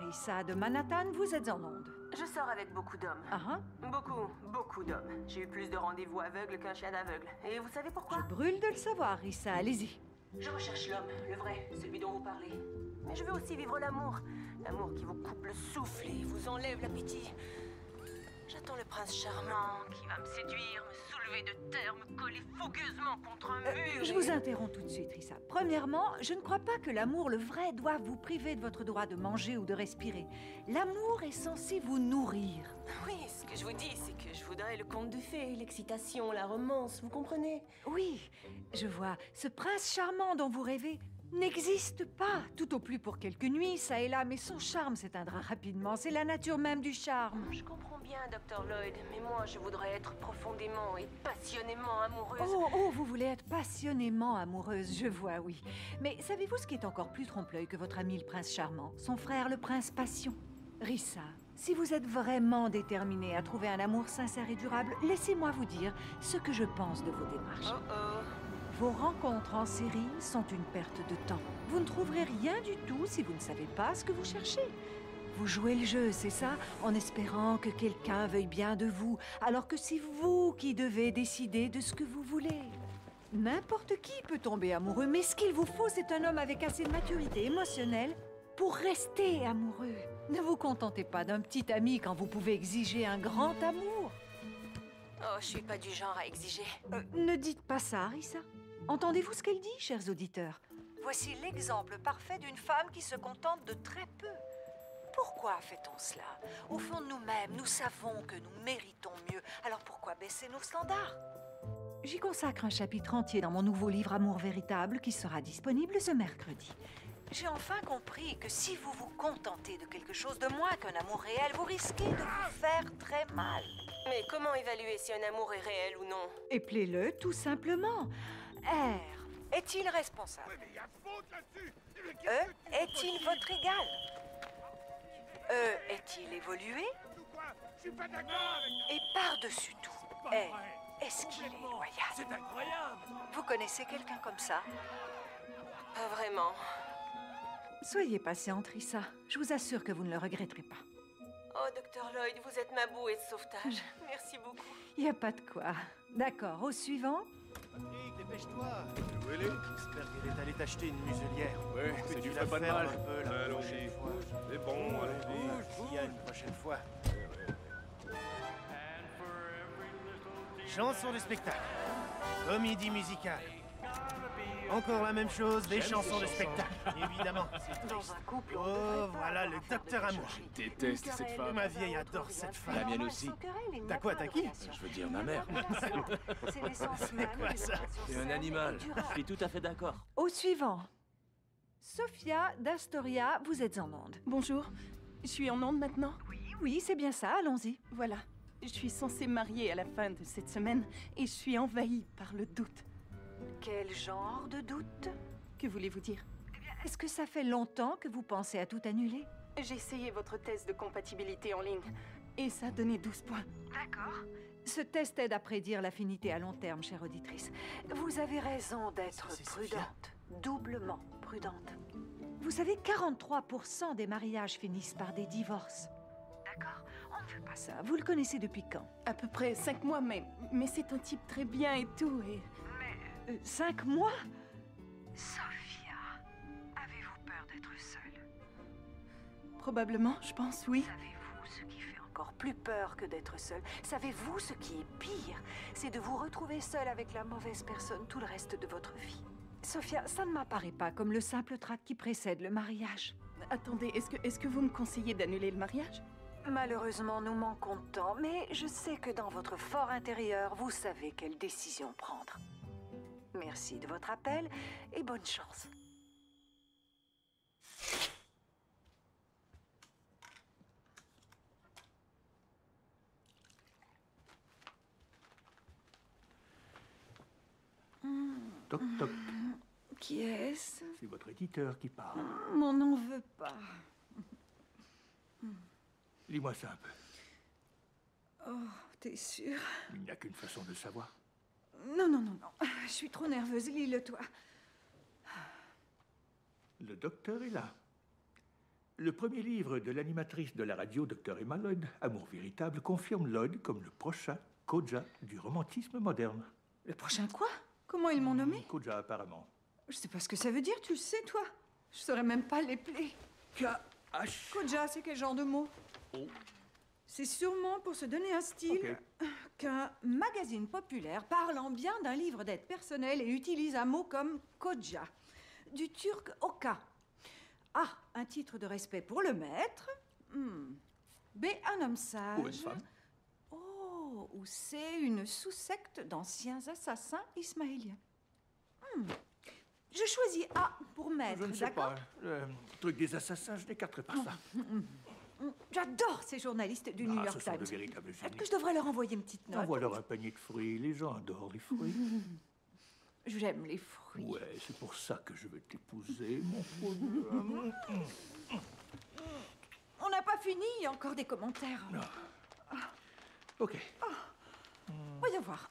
Rissa de Manhattan, vous êtes en onde. Je sors avec beaucoup d'hommes. Ah Beaucoup d'hommes. J'ai eu plus de rendez-vous aveugles qu'un chien d'aveugle. Et vous savez pourquoi? Je brûle de le savoir, Rissa, allez-y. Je recherche l'homme, le vrai, celui dont vous parlez. Mais je veux aussi vivre l'amour. L'amour qui vous coupe le souffle et vous enlève l'appétit. J'attends le prince charmant qui va me séduire, me soulever de terre, me coller fougueusement contre un mur. Je vous interromps tout de suite, Rissa. Premièrement, je ne crois pas que l'amour, le vrai, doive vous priver de votre droit de manger ou de respirer. L'amour est censé vous nourrir. Oui, ce que je vous dis, c'est que je voudrais le conte de fées, l'excitation, la romance, vous comprenez? Oui, je vois. Ce prince charmant dont vous rêvez n'existe pas. Tout au plus pour quelques nuits, ça et là, mais son charme s'éteindra rapidement. C'est la nature même du charme. Je comprends bien, Dr. Lloyd, mais moi, je voudrais être profondément et passionnément amoureuse. Oh, vous voulez être passionnément amoureuse, je vois, oui. Mais savez-vous ce qui est encore plus trompe-l'œil que votre ami le prince charmant? Son frère, le prince passion. Rissa, si vous êtes vraiment déterminée à trouver un amour sincère et durable, laissez-moi vous dire ce que je pense de vos démarches. Vos rencontres en série sont une perte de temps. Vous ne trouverez rien du tout si vous ne savez pas ce que vous cherchez. Vous jouez le jeu, c'est ça, en espérant que quelqu'un veuille bien de vous, alors que c'est vous qui devez décider de ce que vous voulez. N'importe qui peut tomber amoureux, mais ce qu'il vous faut, c'est un homme avec assez de maturité émotionnelle pour rester amoureux. Ne vous contentez pas d'un petit ami quand vous pouvez exiger un grand amour. Oh, je suis pas du genre à exiger. Ne dites pas ça, Rissa. Entendez-vous ce qu'elle dit, chers auditeurs? Voici l'exemple parfait d'une femme qui se contente de très peu. Pourquoi fait-on cela? Au fond de nous-mêmes, nous savons que nous méritons mieux. Alors pourquoi baisser nos standards? J'y consacre un chapitre entier dans mon nouveau livre Amour véritable qui sera disponible ce mercredi. J'ai enfin compris que si vous vous contentez de quelque chose de moins qu'un amour réel, vous risquez de vous faire très mal. Mais comment évaluer si un amour est réel ou non? Éplez-le tout simplement. R. Est-il responsable? Ouais, mais y a faute là-dessus! E. Est-il votre égal? E. Est-il évolué? Ou quoi? Je suis pas d'accord avec... Et par-dessus tout, R. Est-ce qu'il est loyal? C'est incroyable! Vous connaissez quelqu'un comme ça? Pas vraiment. Soyez patiente, Rissa. Je vous assure que vous ne le regretterez pas. Oh, Dr. Lloyd, vous êtes ma bouée de sauvetage. Merci beaucoup. Il n'y a pas de quoi. D'accord, au suivant. Patrick, dépêche-toi. Où elle est? J'espère qu'elle est allée t'acheter une muselière. Ouais, Pour que ça tu lui la ferait pas de fermes mal. un peu la Allons-y. prochaine fois. C'est bon, allez-y. S'il y a une prochaine fois. Chanson de spectacle. Comédie musicale. Encore la même chose, des chansons de spectacle. Évidemment. Dans un couple, Oh, voilà le docteur Amour. Je déteste cette femme. Ma vieille adore cette femme. La mienne aussi. T'as quoi, t'as qui? Je veux dire ma mère. C'est l'essence même quoi, des ça? relations C'est un saines animal. et durables. Je suis tout à fait d'accord. Au suivant. Sophia d'Astoria, vous êtes en onde. Bonjour, je suis en onde maintenant? Oui, c'est bien ça, allons-y. Voilà, je suis censée marier à la fin de cette semaine et je suis envahie par le doute. Quel genre de doute? Que voulez-vous dire? Est-ce que ça fait longtemps que vous pensez à tout annuler? J'ai essayé votre test de compatibilité en ligne et ça a donné 12 points. D'accord. Ce test aide à prédire l'affinité à long terme, chère auditrice. Vous avez raison d'être C'est Sophia. prudente. Doublement prudente. Vous savez, 43% des mariages finissent par des divorces. D'accord? On ne veut pas ça. Vous le connaissez depuis quand? À peu près 5 mois, mais c'est un type très bien et tout et... 5 mois? Sophia, avez-vous peur d'être seule? Probablement, je pense, oui. Savez-vous ce qui fait encore plus peur que d'être seule? Savez-vous ce qui est pire? C'est de vous retrouver seule avec la mauvaise personne tout le reste de votre vie. Sophia, ça ne m'apparaît pas comme le simple tract qui précède le mariage. Attendez, est-ce que vous me conseillez d'annuler le mariage? Malheureusement, nous manquons de temps, mais je sais que dans votre fort intérieur, vous savez quelle décision prendre. Merci de votre appel et bonne chance. Toc toc. Qui est-ce? C'est votre éditeur qui parle. On n'en veut pas. Lis-moi ça un peu. Oh, t'es sûr? Il n'y a qu'une façon de savoir. Non. Je suis trop nerveuse. Lis-le, toi. Le docteur est là. Le premier livre de l'animatrice de la radio, Dr. Emma Lloyd, Amour véritable, confirme Lloyd comme le prochain Kodja du romantisme moderne. Le prochain quoi? Comment ils m'ont nommé? Kodja, apparemment. Je sais pas ce que ça veut dire, tu le sais, toi? Je saurais même pas l'épeler. K-H... Kodja, c'est quel genre de mot? Oh. C'est sûrement pour se donner un style qu'un magazine populaire parlant bien d'un livre d'aide personnelle et utilise un mot comme Kodja, du turc oka. A, un titre de respect pour le maître. B, un homme sage. Ou une femme. Oh, ou C, une sous-secte d'anciens assassins ismaéliens. Je choisis A pour maître, Je ne sais d'accord? pas. Le truc des assassins, je n'écarterai pas ça. J'adore ces journalistes du New York ce sont de Times. véritables Est-ce génies. que je devrais leur envoyer une petite note? Envoie-leur un panier de fruits. Les gens adorent les fruits. J'aime les fruits. Ouais, c'est pour ça que je veux t'épouser, mon pauvre. On n'a pas fini, il y a encore des commentaires. Ok. Voyons voir.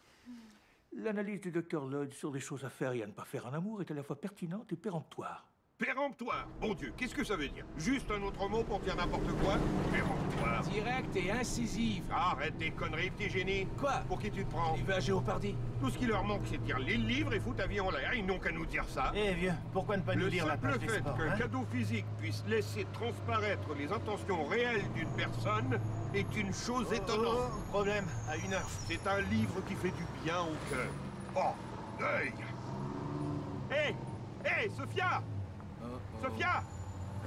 L'analyse du docteur Lloyd sur les choses à faire et à ne pas faire en amour est à la fois pertinente et péremptoire. Péremptoire. Bon Dieu, qu'est-ce que ça veut dire? Juste un autre mot pour dire n'importe quoi? Péremptoire. Direct et incisif. Arrête tes conneries, petit génie. Quoi? Pour qui tu te prends? Il va à Géopardy. Tout ce qui leur manque, c'est de lire les livres et foutre ta vie en l'air. Ils n'ont qu'à nous dire ça. Eh vieux, pourquoi ne pas nous Le dire la simple page des fait sports, qu'un hein? cadeau physique puisse laisser transparaître les intentions réelles d'une personne est une chose étonnante. Problème, à 1 heure. C'est un livre qui fait du bien au cœur. Oh, œil! Hé, Sophia! Sophia!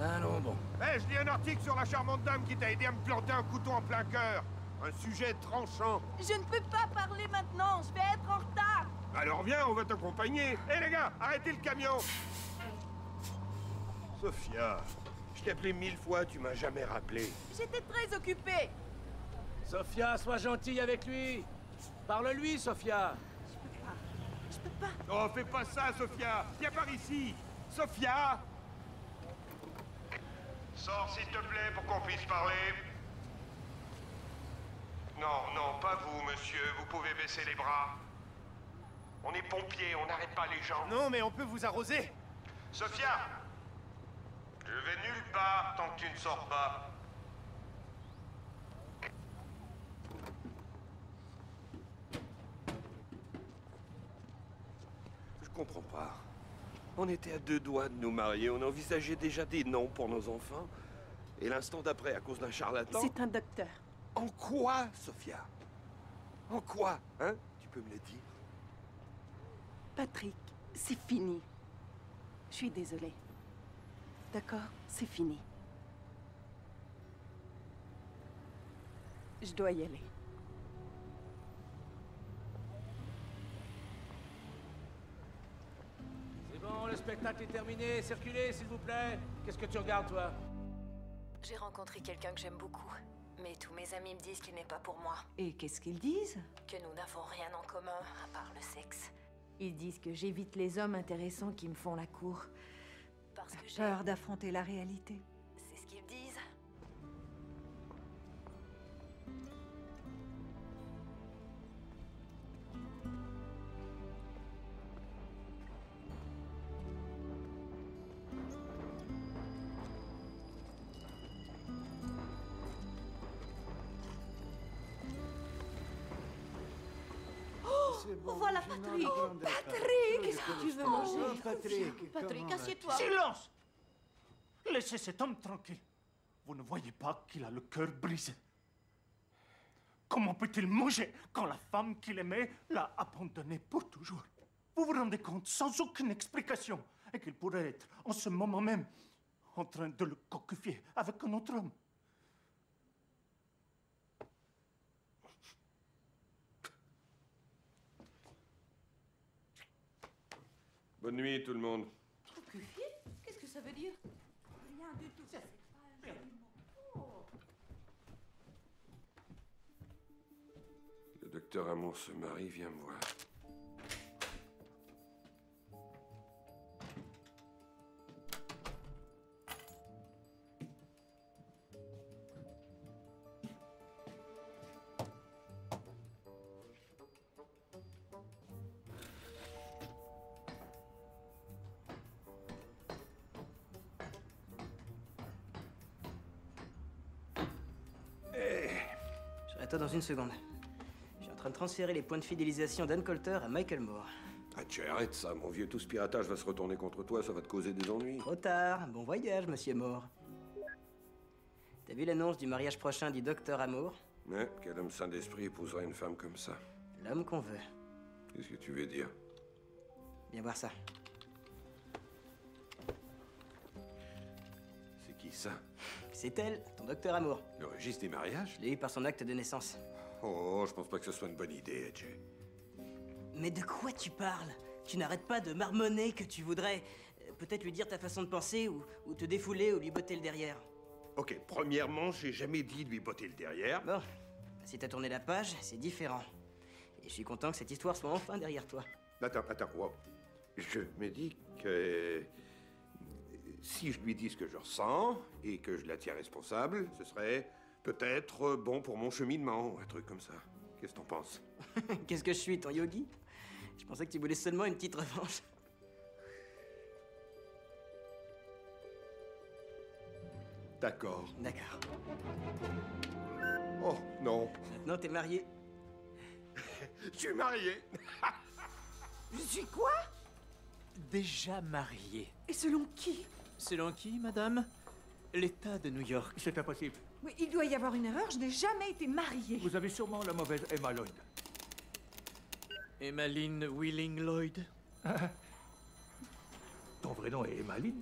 Allons, bon. Je lis un article sur la charmante dame qui t'a aidé à me planter un couteau en plein cœur. Un sujet tranchant. Je ne peux pas parler maintenant, je vais être en retard. Alors viens, on va t'accompagner. Hé les gars, arrêtez le camion! Sophia, je t'ai appelé 1000 fois, tu m'as jamais rappelé. J'étais très occupée. Sophia, sois gentille avec lui. Parle-lui, Sophia. Je peux pas. Oh, fais pas ça, Sophia! Viens par ici! Sophia! Sors, s'il te plaît, pour qu'on puisse parler. Non, pas vous, monsieur. Vous pouvez baisser les bras. On est pompiers, on n'arrête pas les gens. Non, mais on peut vous arroser. Sophia! Je vais nulle part tant que tu ne sors pas. Je comprends pas. On était à 2 doigts de nous marier, on envisageait déjà des noms pour nos enfants. Et l'instant d'après, à cause d'un charlatan... C'est un docteur. En quoi, Sophia? En quoi, hein? Tu peux me le dire? Patrick, c'est fini. Je suis désolée. D'accord, c'est fini. Je dois y aller. C'est bon, le spectacle est terminé. Circulez, s'il vous plaît. Qu'est-ce que tu regardes, toi? J'ai rencontré quelqu'un que j'aime beaucoup. Mais tous mes amis me disent qu'il n'est pas pour moi. Et qu'est-ce qu'ils disent? Que nous n'avons rien en commun, à part le sexe. Ils disent que j'évite les hommes intéressants qui me font la cour. Parce que j'ai... Peur d'affronter la réalité. C'est ce qu'ils disent. Voilà Patrick. Patrick, qu'est-ce que tu veux manger? Patrick, assieds-toi. Silence! Laissez cet homme tranquille. Vous ne voyez pas qu'il a le cœur brisé. Comment peut-il manger quand la femme qu'il aimait l'a abandonné pour toujours? Vous vous rendez compte, sans aucune explication, et qu'il pourrait être, en ce moment même, en train de le cocufier avec un autre homme? Bonne nuit, tout le monde. Cocufié? Qu'est-ce que ça veut dire? Rien du tout. Le docteur Amour se marie, viens me voir. Attends dans une seconde. Je suis en train de transférer les points de fidélisation d'Ann Coulter à Michael Moore. Ah, tu arrêtes ça, mon vieux. Tout ce piratage va se retourner contre toi, ça va te causer des ennuis. Trop tard. Bon voyage, monsieur Moore. T'as vu l'annonce du mariage prochain du docteur Amour? Mais quel homme sain d'esprit épouserait une femme comme ça? L'homme qu'on veut. Qu'est-ce que tu veux dire? Viens voir ça. C'est qui ça? C'est elle, ton docteur Amour. Le registre des mariages? Je l'ai eu par son acte de naissance. Oh, je pense pas que ce soit une bonne idée, AJ. Mais de quoi tu parles? Tu n'arrêtes pas de marmonner que tu voudrais peut-être lui dire ta façon de penser ou te défouler ou lui botter le derrière. Ok, premièrement, j'ai jamais dit de lui botter le derrière. Bon, si t'as tourné la page, c'est différent. Et je suis content que cette histoire soit enfin derrière toi. Attends, wow. Je me dis que si je lui dis ce que je ressens et que je la tiens responsable, ce serait peut-être bon pour mon cheminement, un truc comme ça. Qu'est-ce que t'en penses? Qu'est-ce que je suis, ton yogi? Je pensais que tu voulais seulement une petite revanche. D'accord. D'accord. Oh, non. Maintenant, t'es marié. Je suis marié. Je suis quoi? Déjà marié. Et selon qui? Selon qui, madame? L'État de New York. C'est impossible. Oui, il doit y avoir une erreur, je n'ai jamais été mariée. Vous avez sûrement la mauvaise Emma Lloyd. Emmeline Wheeling Lloyd. Ton vrai nom est Emmeline?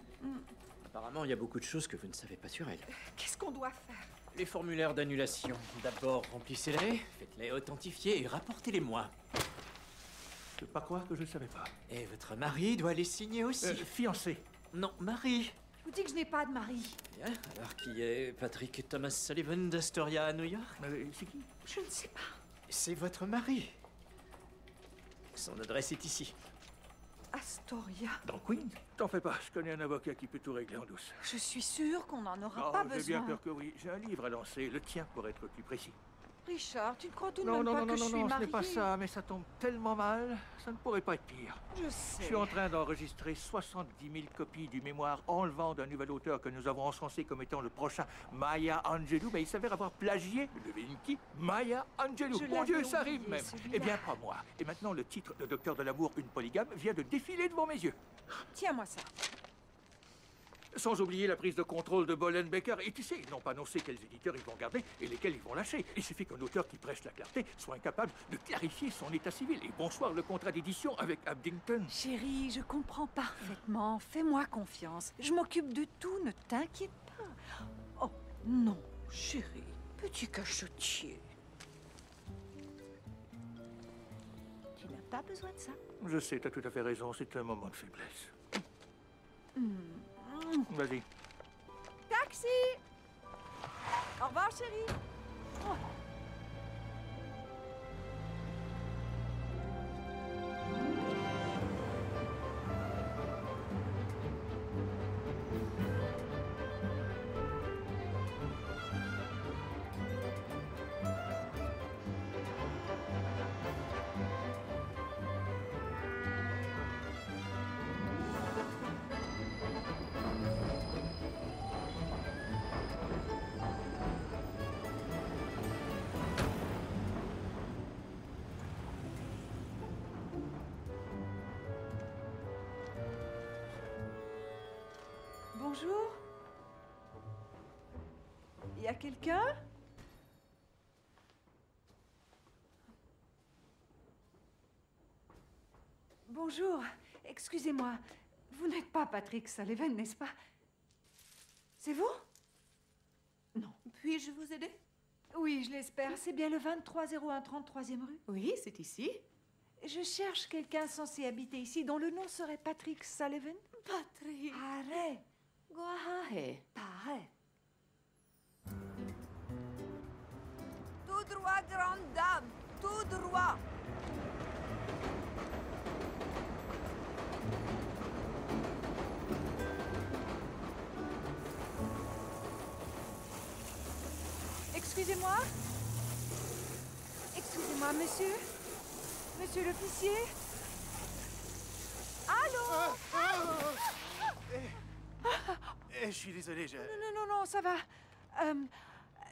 Apparemment, il y a beaucoup de choses que vous ne savez pas sur elle. Qu'est-ce qu'on doit faire? Les formulaires d'annulation. D'abord, remplissez-les, faites-les authentifier et rapportez-les-moi. Je peux pas croire que je ne savais pas. Et votre mari doit les signer aussi. Fiancé. Non, mari. Je vous dis que je n'ai pas de mari. Bien, alors qui est Patrick Thomas Sullivan d'Astoria à New York? C'est qui? Je ne sais pas. C'est votre mari. Son adresse est ici. Astoria. Dans Queens? T'en fais pas, je connais un avocat qui peut tout régler en douce. Je suis sûre qu'on n'en aura Oh, pas j'ai besoin. bien peur que oui. J'ai un livre à lancer, le tien pour être plus précis. Richard, tu ne crois tout de Non, même non, pas non, que non, je non, suis non, ce mariée? n'est pas ça, mais ça tombe tellement mal, ça ne pourrait pas être pire. Je sais. Je suis en train d'enregistrer 70 000 copies du mémoire enlevant d'un nouvel auteur que nous avons encensé comme étant le prochain Maya Angelou, mais il s'avère avoir plagié, devine qui? Maya Angelou. Je Mon Dieu, ça l'avais rime oublié, même. celui-là. Eh bien, pas moi. Et maintenant, le titre de Docteur de l'amour, une polygame, vient de défiler devant mes yeux. Tiens-moi ça. Sans oublier la prise de contrôle de Bollenbecker. Et tu sais, ils n'ont pas annoncé quels éditeurs ils vont garder et lesquels ils vont lâcher. Il suffit qu'un auteur qui prêche la clarté soit incapable de clarifier son état civil. Et bonsoir le contrat d'édition avec Abington. Chérie, je comprends parfaitement. Fais-moi confiance. Je m'occupe de tout, ne t'inquiète pas. Oh, non, chérie. Petit cachotier. Tu n'as pas besoin de ça. Je sais, t'as tout à fait raison, c'est un moment de faiblesse. Vas-y. Taxi! Au revoir, chérie. Oh. Bonjour. Il y a quelqu'un? Bonjour. Excusez-moi. Vous n'êtes pas Patrick Sullivan, n'est-ce pas? C'est vous? Non. Puis-je vous aider? Oui, je l'espère. C'est bien le 2301 33e rue? Oui, c'est ici. Je cherche quelqu'un censé habiter ici dont le nom serait Patrick Sullivan. Patrick. Arrête. Guahahe. Pareil. Tout droit, grande dame. Tout droit. Excusez-moi. Excusez-moi, monsieur. Monsieur l'officier. Allô? Je suis désolé, Non, non, non, non, ça va.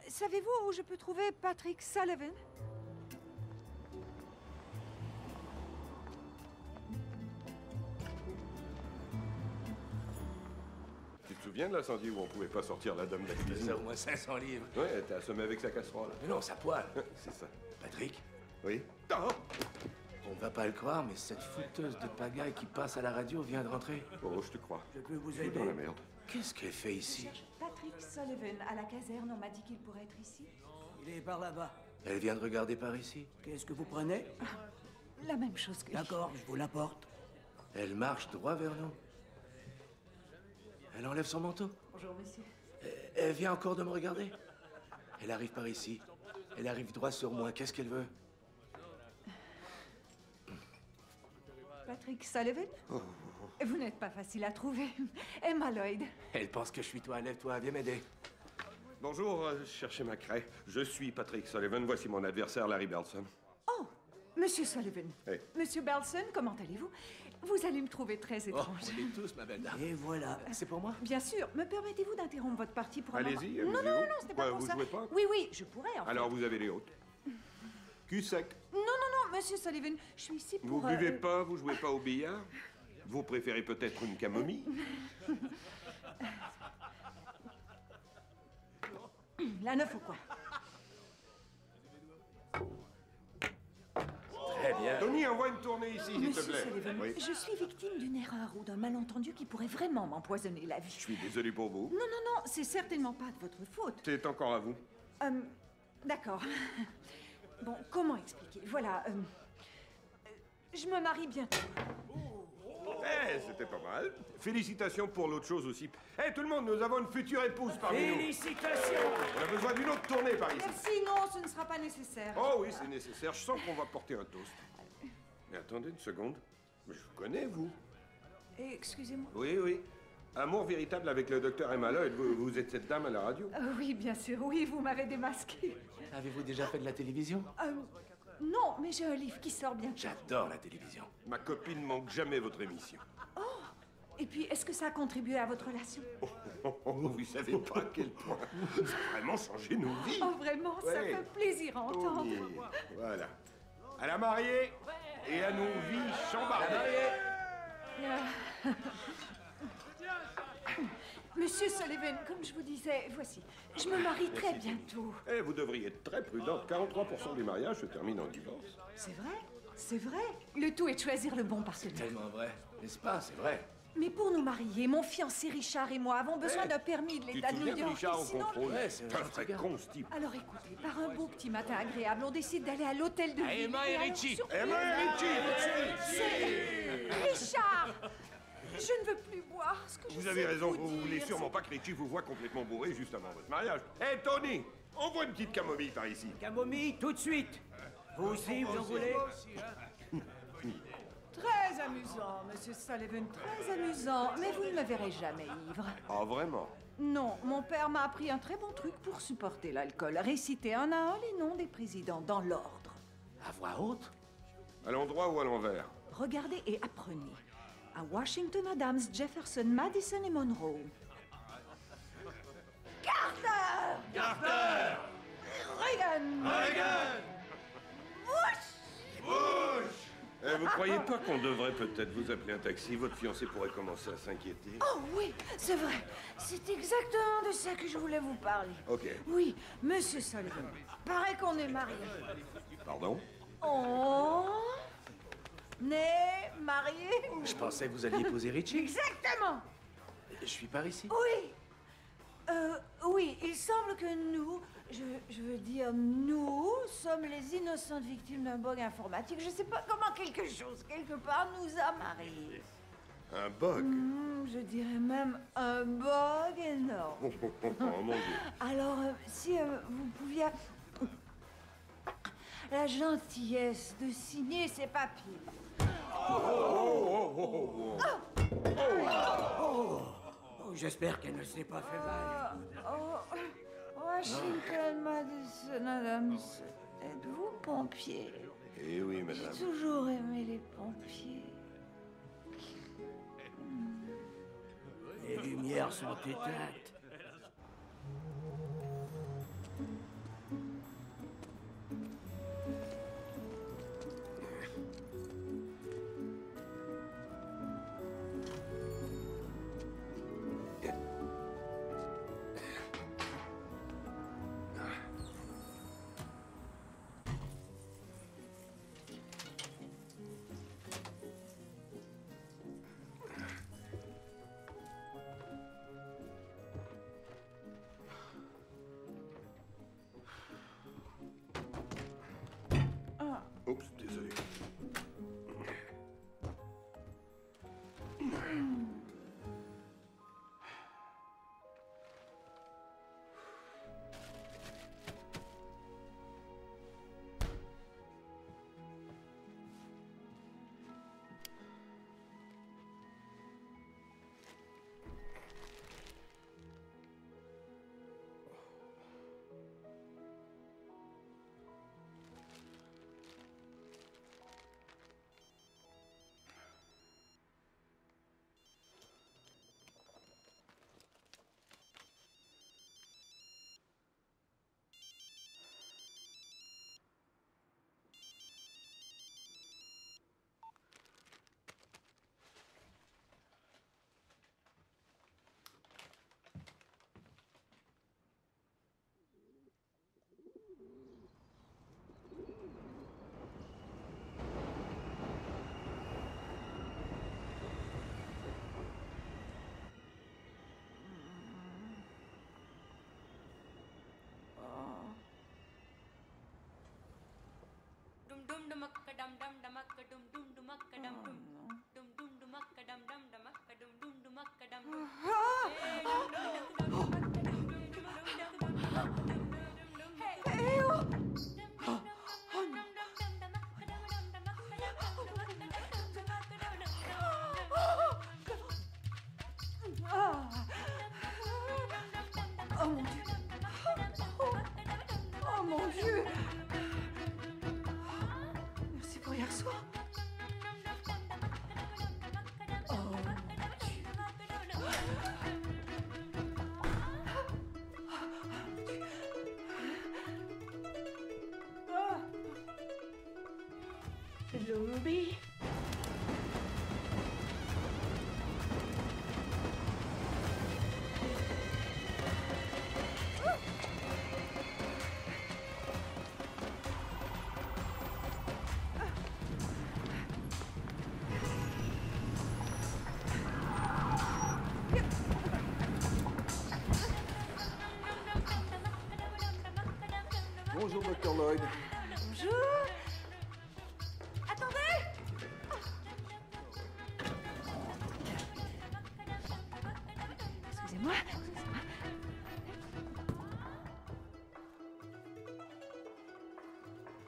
savez-vous où je peux trouver Patrick Sullivan? Tu te souviens de l'incendie où on pouvait pas sortir la dame de la cuisine? Au moins 500 livres. Ouais, elle était assommée avec sa casserole. Mais non, ça poil. C'est ça. Patrick, Oui. on va pas le croire, mais cette fouteuse de pagaille qui passe à la radio vient de rentrer. Oh, je te crois. Je peux vous Je suis aider? dans la merde. Qu'est-ce qu'elle fait ici? Patrick Sullivan, à la caserne, on m'a dit qu'il pourrait être ici. Il est par là-bas. Elle vient de regarder par ici. Qu'est-ce que vous prenez? La même chose que... D'accord, je vous l'apporte. Elle marche droit vers nous. Elle enlève son manteau. Bonjour, monsieur. Elle vient encore de me regarder. Elle arrive par ici. Elle arrive droit sur moi. Qu'est-ce qu'elle veut? Patrick Sullivan? Vous n'êtes pas facile à trouver. Emma Lloyd. Elle pense que je suis toi. Lève-toi, viens m'aider. Bonjour, je cherchais ma craie. Je suis Patrick Sullivan. Voici mon adversaire, Larry Belson. Oh, Monsieur Sullivan. Hey. Monsieur Belson, comment allez-vous? Vous allez me trouver très Oh, étrange. on est tous, ma belle dame. Et voilà. C'est pour moi? Bien sûr. Me permettez-vous d'interrompre votre partie pour un moment? Allez-y, Non, non, amusez-vous. non, c'était pas Quoi, pour vous ça. jouez pas? Oui, oui, je pourrais, en fait. Alors, vous avez les hautes. Cul sec. Non, non, non, Monsieur Sullivan, je suis ici Vous pour... buvez pas, vous jouez pas au billard? Vous préférez peut-être une camomille? La neuf ou quoi? Très bien. Tony, envoie une tournée ici, s'il te Monsieur plaît. Sullivan, Oui. je suis victime d'une erreur ou d'un malentendu qui pourrait vraiment m'empoisonner la vie. Je suis désolé pour vous. Non, non, non, c'est certainement pas de votre faute. C'est encore à vous. D'accord. Bon, comment expliquer? Voilà, je me marie bientôt. Eh, c'était pas mal. Félicitations pour l'autre chose aussi. Eh, tout le monde, nous avons une future épouse parmi nous. Félicitations! On a besoin d'une autre tournée par ici. Merci, non, ce ne sera pas nécessaire. Oh oui, c'est nécessaire. Je sens qu'on va porter un toast. Mais attendez une seconde. Mais je vous connais, vous. Excusez-moi. Oui, oui. Amour véritable avec le docteur Emma Lloyd. Vous êtes cette dame à la radio? Oui, bien sûr, oui, vous m'avez démasqué. Avez-vous déjà fait de la télévision? Non, mais j'ai un livre qui sort bientôt. J'adore la télévision. Ma copine manque jamais votre émission. Et puis, est-ce que ça a contribué à votre relation? Vous savez pas à quel point ça a vraiment changé nos vies. Oh, vraiment, ça Ouais. fait plaisir à entendre. Tony, voilà. À la mariée et à nos vies chambardées. Monsieur Sullivan, comme je vous disais, voici, je me marie très bientôt. Eh, vous devriez être très prudente. 43% des mariages se terminent en divorce. C'est vrai? C'est vrai. Le tout est de choisir le bon partenaire. Tellement vrai. N'est-ce pas? C'est vrai. Mais pour nous marier, mon fiancé Richard et moi avons besoin d'un permis de Tu l'État te de New souviens de York. Richard au Sinon... contrôle? Ouais, c'est un un vrai gentil gars. con, ce type. Alors écoutez, par un beau petit matin agréable, on décide d'aller à l'hôtel de ville. Emma et alors, Richie. surprise, Emma et Richie, tout de suite. c'est Richard! Je ne veux plus boire ce que je Vous sais avez raison, vous dire, voulez sûrement pas que Richie vous voit complètement bourré juste avant votre mariage. Eh, Tony, envoie une petite camomille par ici. Camomille, tout de suite! Vous aussi, vous en voulez? Très amusant, Monsieur Sullivan, très amusant. Mais vous ne me verrez jamais ivre. Ah, vraiment? Non, mon père m'a appris un très bon truc pour supporter l'alcool. Réciter un à un les noms des présidents dans l'ordre. À voix haute? À l'endroit ou à l'envers? Regardez et apprenez. À Washington, Adams, Jefferson, Madison et Monroe. Carter! Carter! Reagan! Reagan! Bush! Eh, vous croyez pas qu'on devrait peut-être vous appeler un taxi? Votre fiancé pourrait commencer à s'inquiéter. Oh oui, c'est vrai. C'est exactement de ça que je voulais vous parler. Ok. Oui, Monsieur Sullivan. Paraît qu'on est mariés. Pardon? On est mariés? Je pensais que vous alliez épouser Richie. Exactement. Je suis par ici. Oui. Oui, il semble que nous, je veux dire nous, sommes les innocentes victimes d'un bug informatique. Je sais pas comment quelque chose, quelque part, nous a mariés. Un bug? Je dirais même un bug énorme. Oh, mon Dieu. Alors, si vous pouviez... La gentillesse de signer ces papiers. J'espère qu'elle ne s'est pas fait mal. Washington, Madison, Adams, êtes-vous pompier? Eh oui, madame. J'ai toujours aimé les pompiers. Les lumières sont éteintes. Oh mon Dieu. Oh mon Dieu. Merci pour hier soir. Oh mon Dieu. Hello, Ruby. Bonjour, Dr. Lloyd. Bonjour. Attendez. Excusez-moi.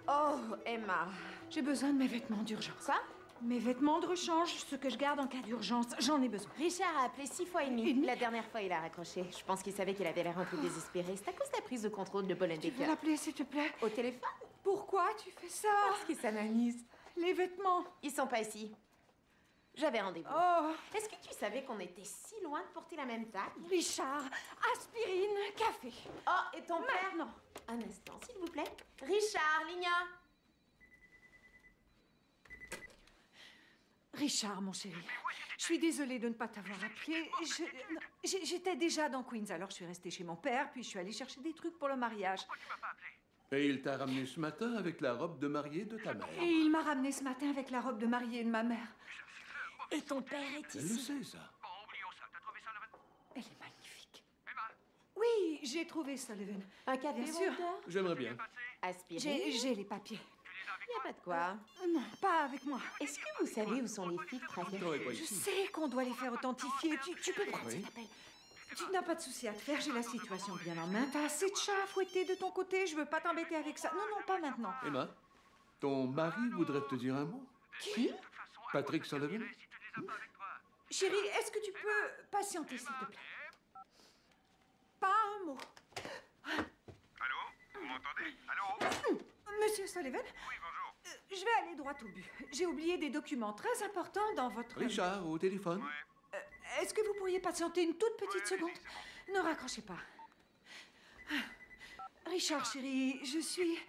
Oh, Emma. J'ai besoin de mes vêtements d'urgence. Quoi? Mes vêtements de rechange, ce que je garde en cas d'urgence, j'en ai besoin. Richard a appelé 6 fois et demi. La dernière fois, il a raccroché. Je pense qu'il savait qu'il avait l'air un peu désespéré. C'est à cause de la prise de contrôle de Bolen Tu peux Baker. l'appeler, s'il te plaît? Au téléphone? Pourquoi tu fais ça? Parce qu'il s'analyse. Les vêtements. Ils sont pas ici. J'avais rendez-vous. Oh. Est-ce que tu savais qu'on était si loin de porter la même table? Richard, aspirine, café. Oh, et ton père? Non. Un instant, s'il vous plaît. Richard, Ligna. Richard, mon chéri, je suis désolée de ne pas t'avoir appelé. J'étais déjà dans Queens, alors je suis restée chez mon père, puis je suis allée chercher des trucs pour le mariage. Et il t'a ramené ce matin avec la robe de mariée de ta mère. Et il m'a ramené ce matin avec la robe de mariée de ma mère. Et ton père est Elle ici. le sait, ça. Elle est magnifique. Oui, j'ai trouvé Sullivan. Un café, Bien sûr. Walter? J'aimerais bien. Aspirine? J'ai les papiers. Il n'y a pas de quoi. Non, pas avec moi. Est-ce que vous savez où sont les filtres à café? Je sais qu'on doit les faire authentifier. Tu peux prendre Oui. cet appel. Tu n'as pas de souci à te faire, j'ai la situation bien en main. T'as assez de chats à fouetter de ton côté, je veux pas t'embêter avec ça. Non, non, pas maintenant. Emma, ton mari voudrait te dire un mot. Qui? Patrick Sullivan. Chérie, est-ce que tu peux patienter, s'il te plaît? Pas un mot. Allô? Vous m'entendez? Allô? Monsieur Sullivan? Oui, bonjour. Je vais aller droit au but. J'ai oublié des documents très importants dans votre... Richard, au téléphone. Est-ce que vous pourriez patienter une toute petite seconde? Ne raccrochez pas. Richard, chérie, je suis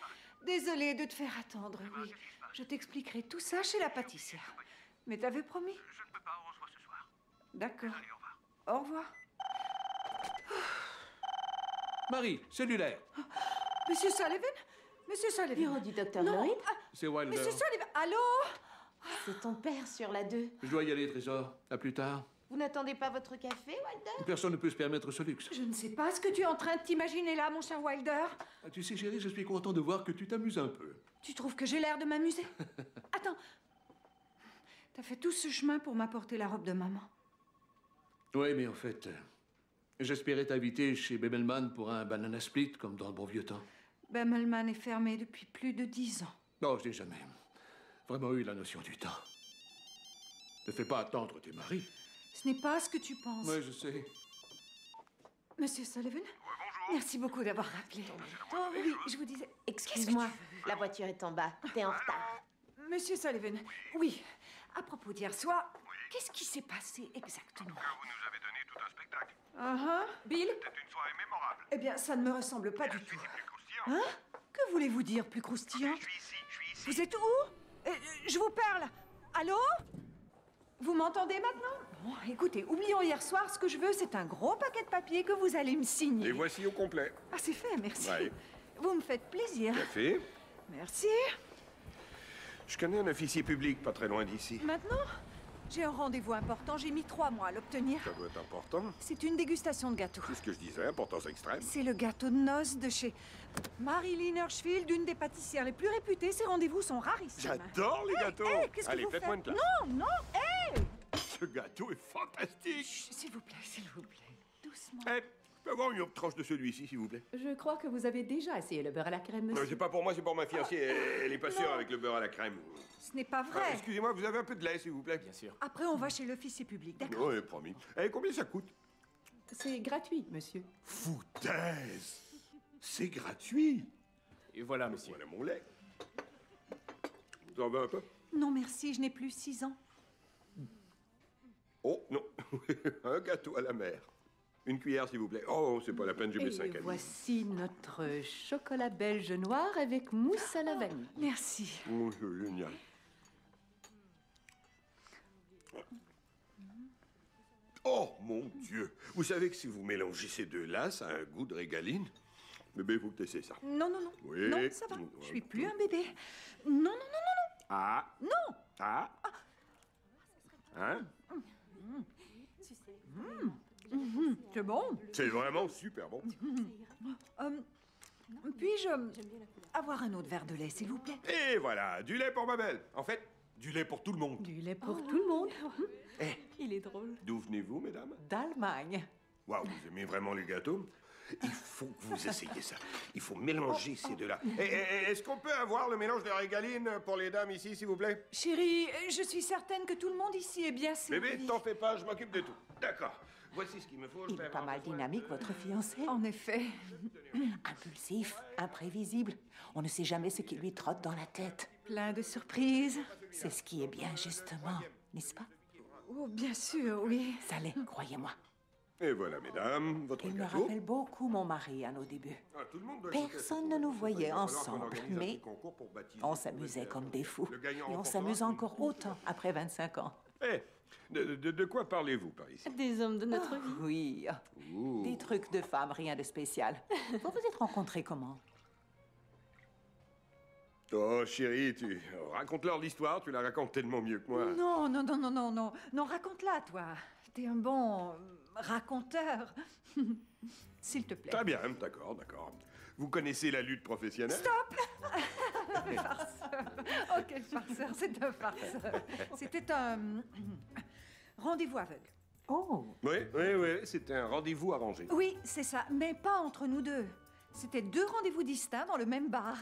désolée de te faire attendre, oui. Je t'expliquerai tout ça chez la pâtissière. Mais t'avais promis? Je ne peux pas, on se voit ce soir. D'accord. Allez, au revoir. Au revoir. Marie, cellulaire. Monsieur Sullivan? Monsieur Sullivan? Bureau du docteur Non. Lloyd? C'est Wilder. Monsieur Sullivan, allô? C'est ton père sur la 2. Je dois y aller, Trésor. À plus tard. Vous n'attendez pas votre café, Wilder? Personne ne peut se permettre ce luxe. Je ne sais pas ce que tu es en train de t'imaginer là, mon cher Wilder. Ah, tu sais, chérie, je suis content de voir que tu t'amuses un peu. Tu trouves que j'ai l'air de m'amuser? Attends. T'as fait tout ce chemin pour m'apporter la robe de maman. Oui, mais en fait, j'espérais t'inviter chez Bebelman pour un banana split, comme dans le bon vieux temps. Bemmelman est fermé depuis plus de 10 ans. Non, je n'ai jamais vraiment eu la notion du temps. Ne fais pas attendre tes maris. Ce n'est pas ce que tu penses. Oui, je sais. Monsieur Sullivan? Merci beaucoup d'avoir rappelé. Oui, je vous disais... Excuse-moi, la voiture est en bas. T'es en retard. Monsieur Sullivan, oui. À propos d'hier soir, qu'est-ce qui s'est passé exactement? Vous nous avez donné tout un spectacle. Bill? C'était une soirée mémorable. Eh bien, ça ne me ressemble pas du tout. Hein? Que voulez-vous dire, plus croustillant? Je suis ici. Vous êtes où? Je vous parle. Allô? Vous m'entendez maintenant? Bon, écoutez, oublions hier soir. Ce que je veux, c'est un gros paquet de papier que vous allez me signer. Les voici au complet. Ah, c'est fait, merci. Ouais. Vous me faites plaisir. Café. Merci. Je connais un officier public pas très loin d'ici. Maintenant? J'ai un rendez-vous important, j'ai mis 3 mois à l'obtenir. Ça doit être important. C'est une dégustation de gâteau. C'est ce que je disais, importance extrême. C'est le gâteau de noces de chez Marilyn Hirschfield, une des pâtissières les plus réputées. Ces rendez-vous sont rarissimes. J'adore les gâteaux. Qu'est-ce que Allez, vous faites-moi faites? une classe. Non, Ce gâteau est fantastique. Chut, s'il vous plaît, doucement. Je peux avoir une autre tranche de celui-ci, s'il vous plaît? Je crois que vous avez déjà essayé le beurre à la crème, Non, monsieur. c'est pas pour moi, c'est pour ma fiancée. Elle est pas sûre avec le beurre à la crème. Ce n'est pas vrai. Excusez-moi, vous avez un peu de lait, s'il vous plaît? Bien sûr. Après, on va chez l'officier public, d'accord? Oui, promis. Et combien ça coûte? C'est gratuit, monsieur. Foutaise! C'est gratuit! Et voilà, monsieur. Voilà mon lait. Vous en veux un peu? Non, merci, je n'ai plus 6 ans. Oh, non. Un gâteau à la mer. Une cuillère, s'il vous plaît. Oh, c'est pas la peine, j'ai mes 5 Et amis. voici notre chocolat belge noir avec mousse à la vanille. Merci. Oh, c'est génial. Oh, mon Dieu! Vous savez que si vous mélangez ces deux-là, ça a un goût de régaline? Bébé, il faut que tu ça. Non, non, non. Oui. Non, ça va. Je suis plus un bébé. Non, non, non, non, Ah! non. Non. Ah! Hein? C'est bon. C'est vraiment super bon. Puis-je avoir un autre verre de lait, s'il vous plaît? Et voilà, du lait pour ma belle. En fait, du lait pour tout le monde. Du lait pour tout le monde. Eh, Il est drôle. d'où venez-vous, mesdames? D'Allemagne. Waouh, vous aimez vraiment les gâteaux? Il faut que vous essayiez ça. Il faut mélanger ces deux-là. Est-ce qu'on peut avoir le mélange de régaline pour les dames ici, s'il vous plaît? Chérie, je suis certaine que tout le monde ici est bien servi. Bébé, t'en fais pas, je m'occupe de tout. D'accord. Voici ce qu'il me faut. Il est pas mal dynamique, votre fiancé. En effet. Impulsif, imprévisible. On ne sait jamais ce qui lui trotte dans la tête. Plein de surprises. C'est ce qui est bien, justement, n'est-ce pas? Oh, bien sûr, oui. Ça l'est, croyez-moi. Et voilà, mesdames, votre Il me gâteau. rappelle beaucoup mon mari à nos débuts. Ah, tout le monde doit Personne ne nous voyait Il va falloir qu'on ensemble, organise un mais petit concours pour baptiser on le s'amusait bébé. comme des fous. Le gagnant Et on remportera s'amuse une encore autant après 25 ans. Eh, de quoi parlez-vous par ici? Des hommes de notre vie. Oui, Ouh. des trucs de femmes, rien de spécial. Vous vous êtes rencontrés comment? Oh, chérie, tu raconte-leur l'histoire, tu la racontes tellement mieux que moi. Non, non, non, non, non, non. Non, raconte-la, toi. T'es un bon raconteur. S'il te plaît. Très bien, d'accord, d'accord. Vous connaissez la lutte professionnelle? Stop! Farceur. Oh, quel farceur, c'est un farceur. C'était un rendez-vous aveugle. Oh! Oui, oui, oui, c'était un rendez-vous arrangé. Oui, c'est ça, mais pas entre nous deux. C'était 2 rendez-vous distincts dans le même bar.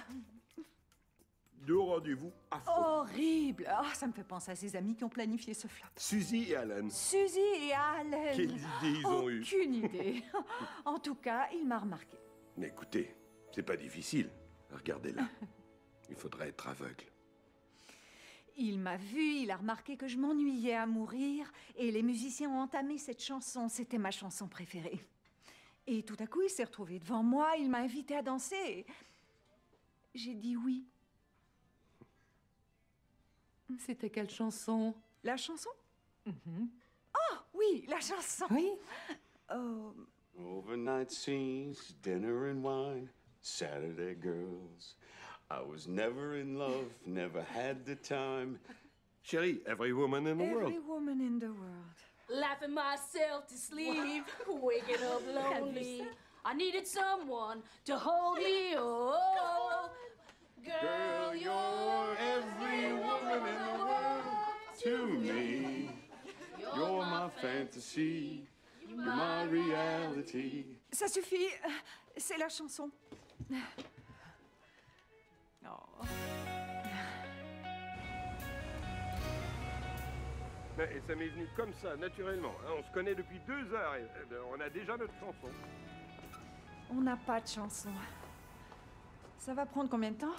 2 rendez-vous affreux. Horrible! Ah, ça me fait penser à ses amis qui ont planifié ce flop. Suzy et Alan. Suzy et Allen. Quelle idée ils ont eue. Aucune idée. En tout cas, il m'a remarqué. Mais écoutez, c'est pas difficile. Regardez-la. Il faudrait être aveugle. Il m'a vu, il a remarqué que je m'ennuyais à mourir, et les musiciens ont entamé cette chanson. C'était ma chanson préférée. Et tout à coup, il s'est retrouvé devant moi, il m'a invité à danser. J'ai dit oui. C'était quelle chanson? La chanson? Oh, oui, la chanson. Oui. Oh, Overnight scenes, dinner and wine, Saturday girls. I was never in love, never had the time. Chérie, every woman in the world. every woman in the world. Laughing myself to sleep, waking up lonely. I needed someone to hold me. Oh, girl, you're every woman in the world to me. You're my fantasy, my reality. Ça suffit, c'est la chanson. Et ça m'est venu comme ça, naturellement. Hein. On se connaît depuis 2 heures et on a déjà notre chanson. On n'a pas de chanson. Ça va prendre combien de temps?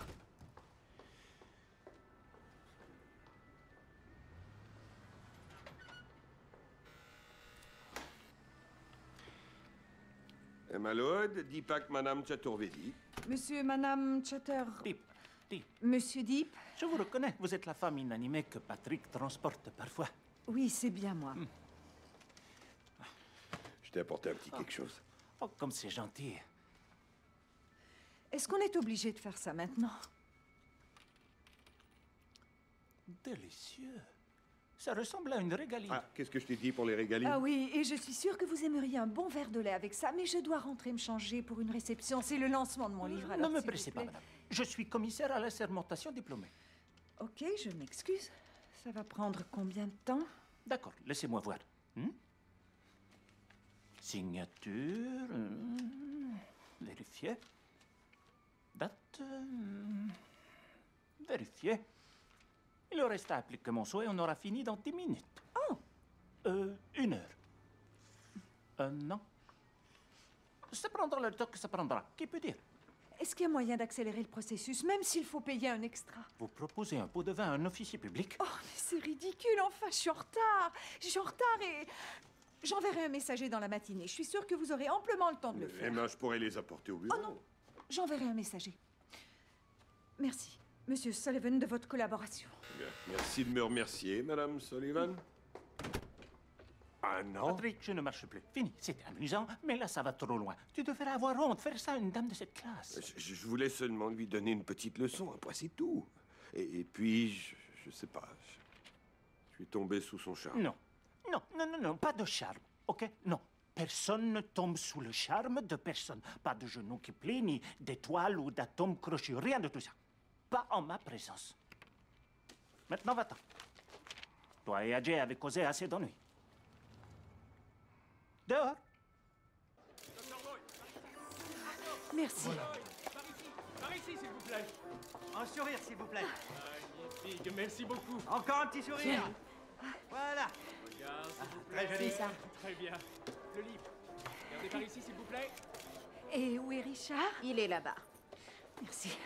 Malode, Deepak Madame Chaturvedi. Monsieur, Madame Chatter... Deep, Deep. Monsieur Deep? Je vous reconnais, vous êtes la femme inanimée que Patrick transporte parfois. Oui, c'est bien moi. Je t'ai apporté un petit quelque chose. Oh, comme c'est gentil. Est-ce qu'on est obligé de faire ça maintenant? Délicieux. Ça ressemble à une régalie. Ah, qu'est-ce que je t'ai dit pour les régalies? Ah oui, et je suis sûre que vous aimeriez un bon verre de lait avec ça, mais je dois rentrer me changer pour une réception. C'est le lancement de mon livre. Ne me pressez pas, madame. Je suis commissaire à la sermentation diplômée. Ok, je m'excuse. Ça va prendre combien de temps? D'accord, laissez-moi voir. Signature. Vérifier. Date. Vérifier. Il reste à appliquer mon souhait, on aura fini dans 10 minutes. Oh! 1 heure. Non. Ça prendra le temps que ça prendra. Qui peut dire? Est-ce qu'il y a moyen d'accélérer le processus, même s'il faut payer un extra? Vous proposez un pot de vin à un officier public? Oh, mais c'est ridicule, enfin, je suis en retard. Je suis en retard et j'enverrai un messager dans la matinée. Je suis sûre que vous aurez amplement le temps de le faire. Emma, je pourrais les apporter au bureau. Oh non, j'enverrai un messager. Merci, Monsieur Sullivan, de votre collaboration. Bien. Merci de me remercier, Madame Sullivan. Ah non? Patrick, je ne marche plus. Fini. C'était amusant, mais là, ça va trop loin. Tu devrais avoir honte. Faire ça à une dame de cette classe. Je voulais seulement lui donner une petite leçon, après c'est tout. Et puis, je sais pas, je suis tombé sous son charme. Non. Non, non, non, non, pas de charme, ok? Non. Personne ne tombe sous le charme de personne. Pas de genoux qui plient, ni d'étoiles ou d'atomes crochus. Rien de tout ça. Pas en ma présence. Maintenant, va-t'en. Toi et Ajay avez causé assez d'ennuis. Dehors. Merci. Voilà. Par ici, s'il vous plaît. Un sourire, s'il vous plaît. Magnifique, merci beaucoup. Encore un petit sourire. Voilà. Regarde, s'il vous Très plaît. joli. ça. Très bien. Le livre. Regardez par ici, s'il vous plaît. Et où est Richard? Il est là-bas. Merci.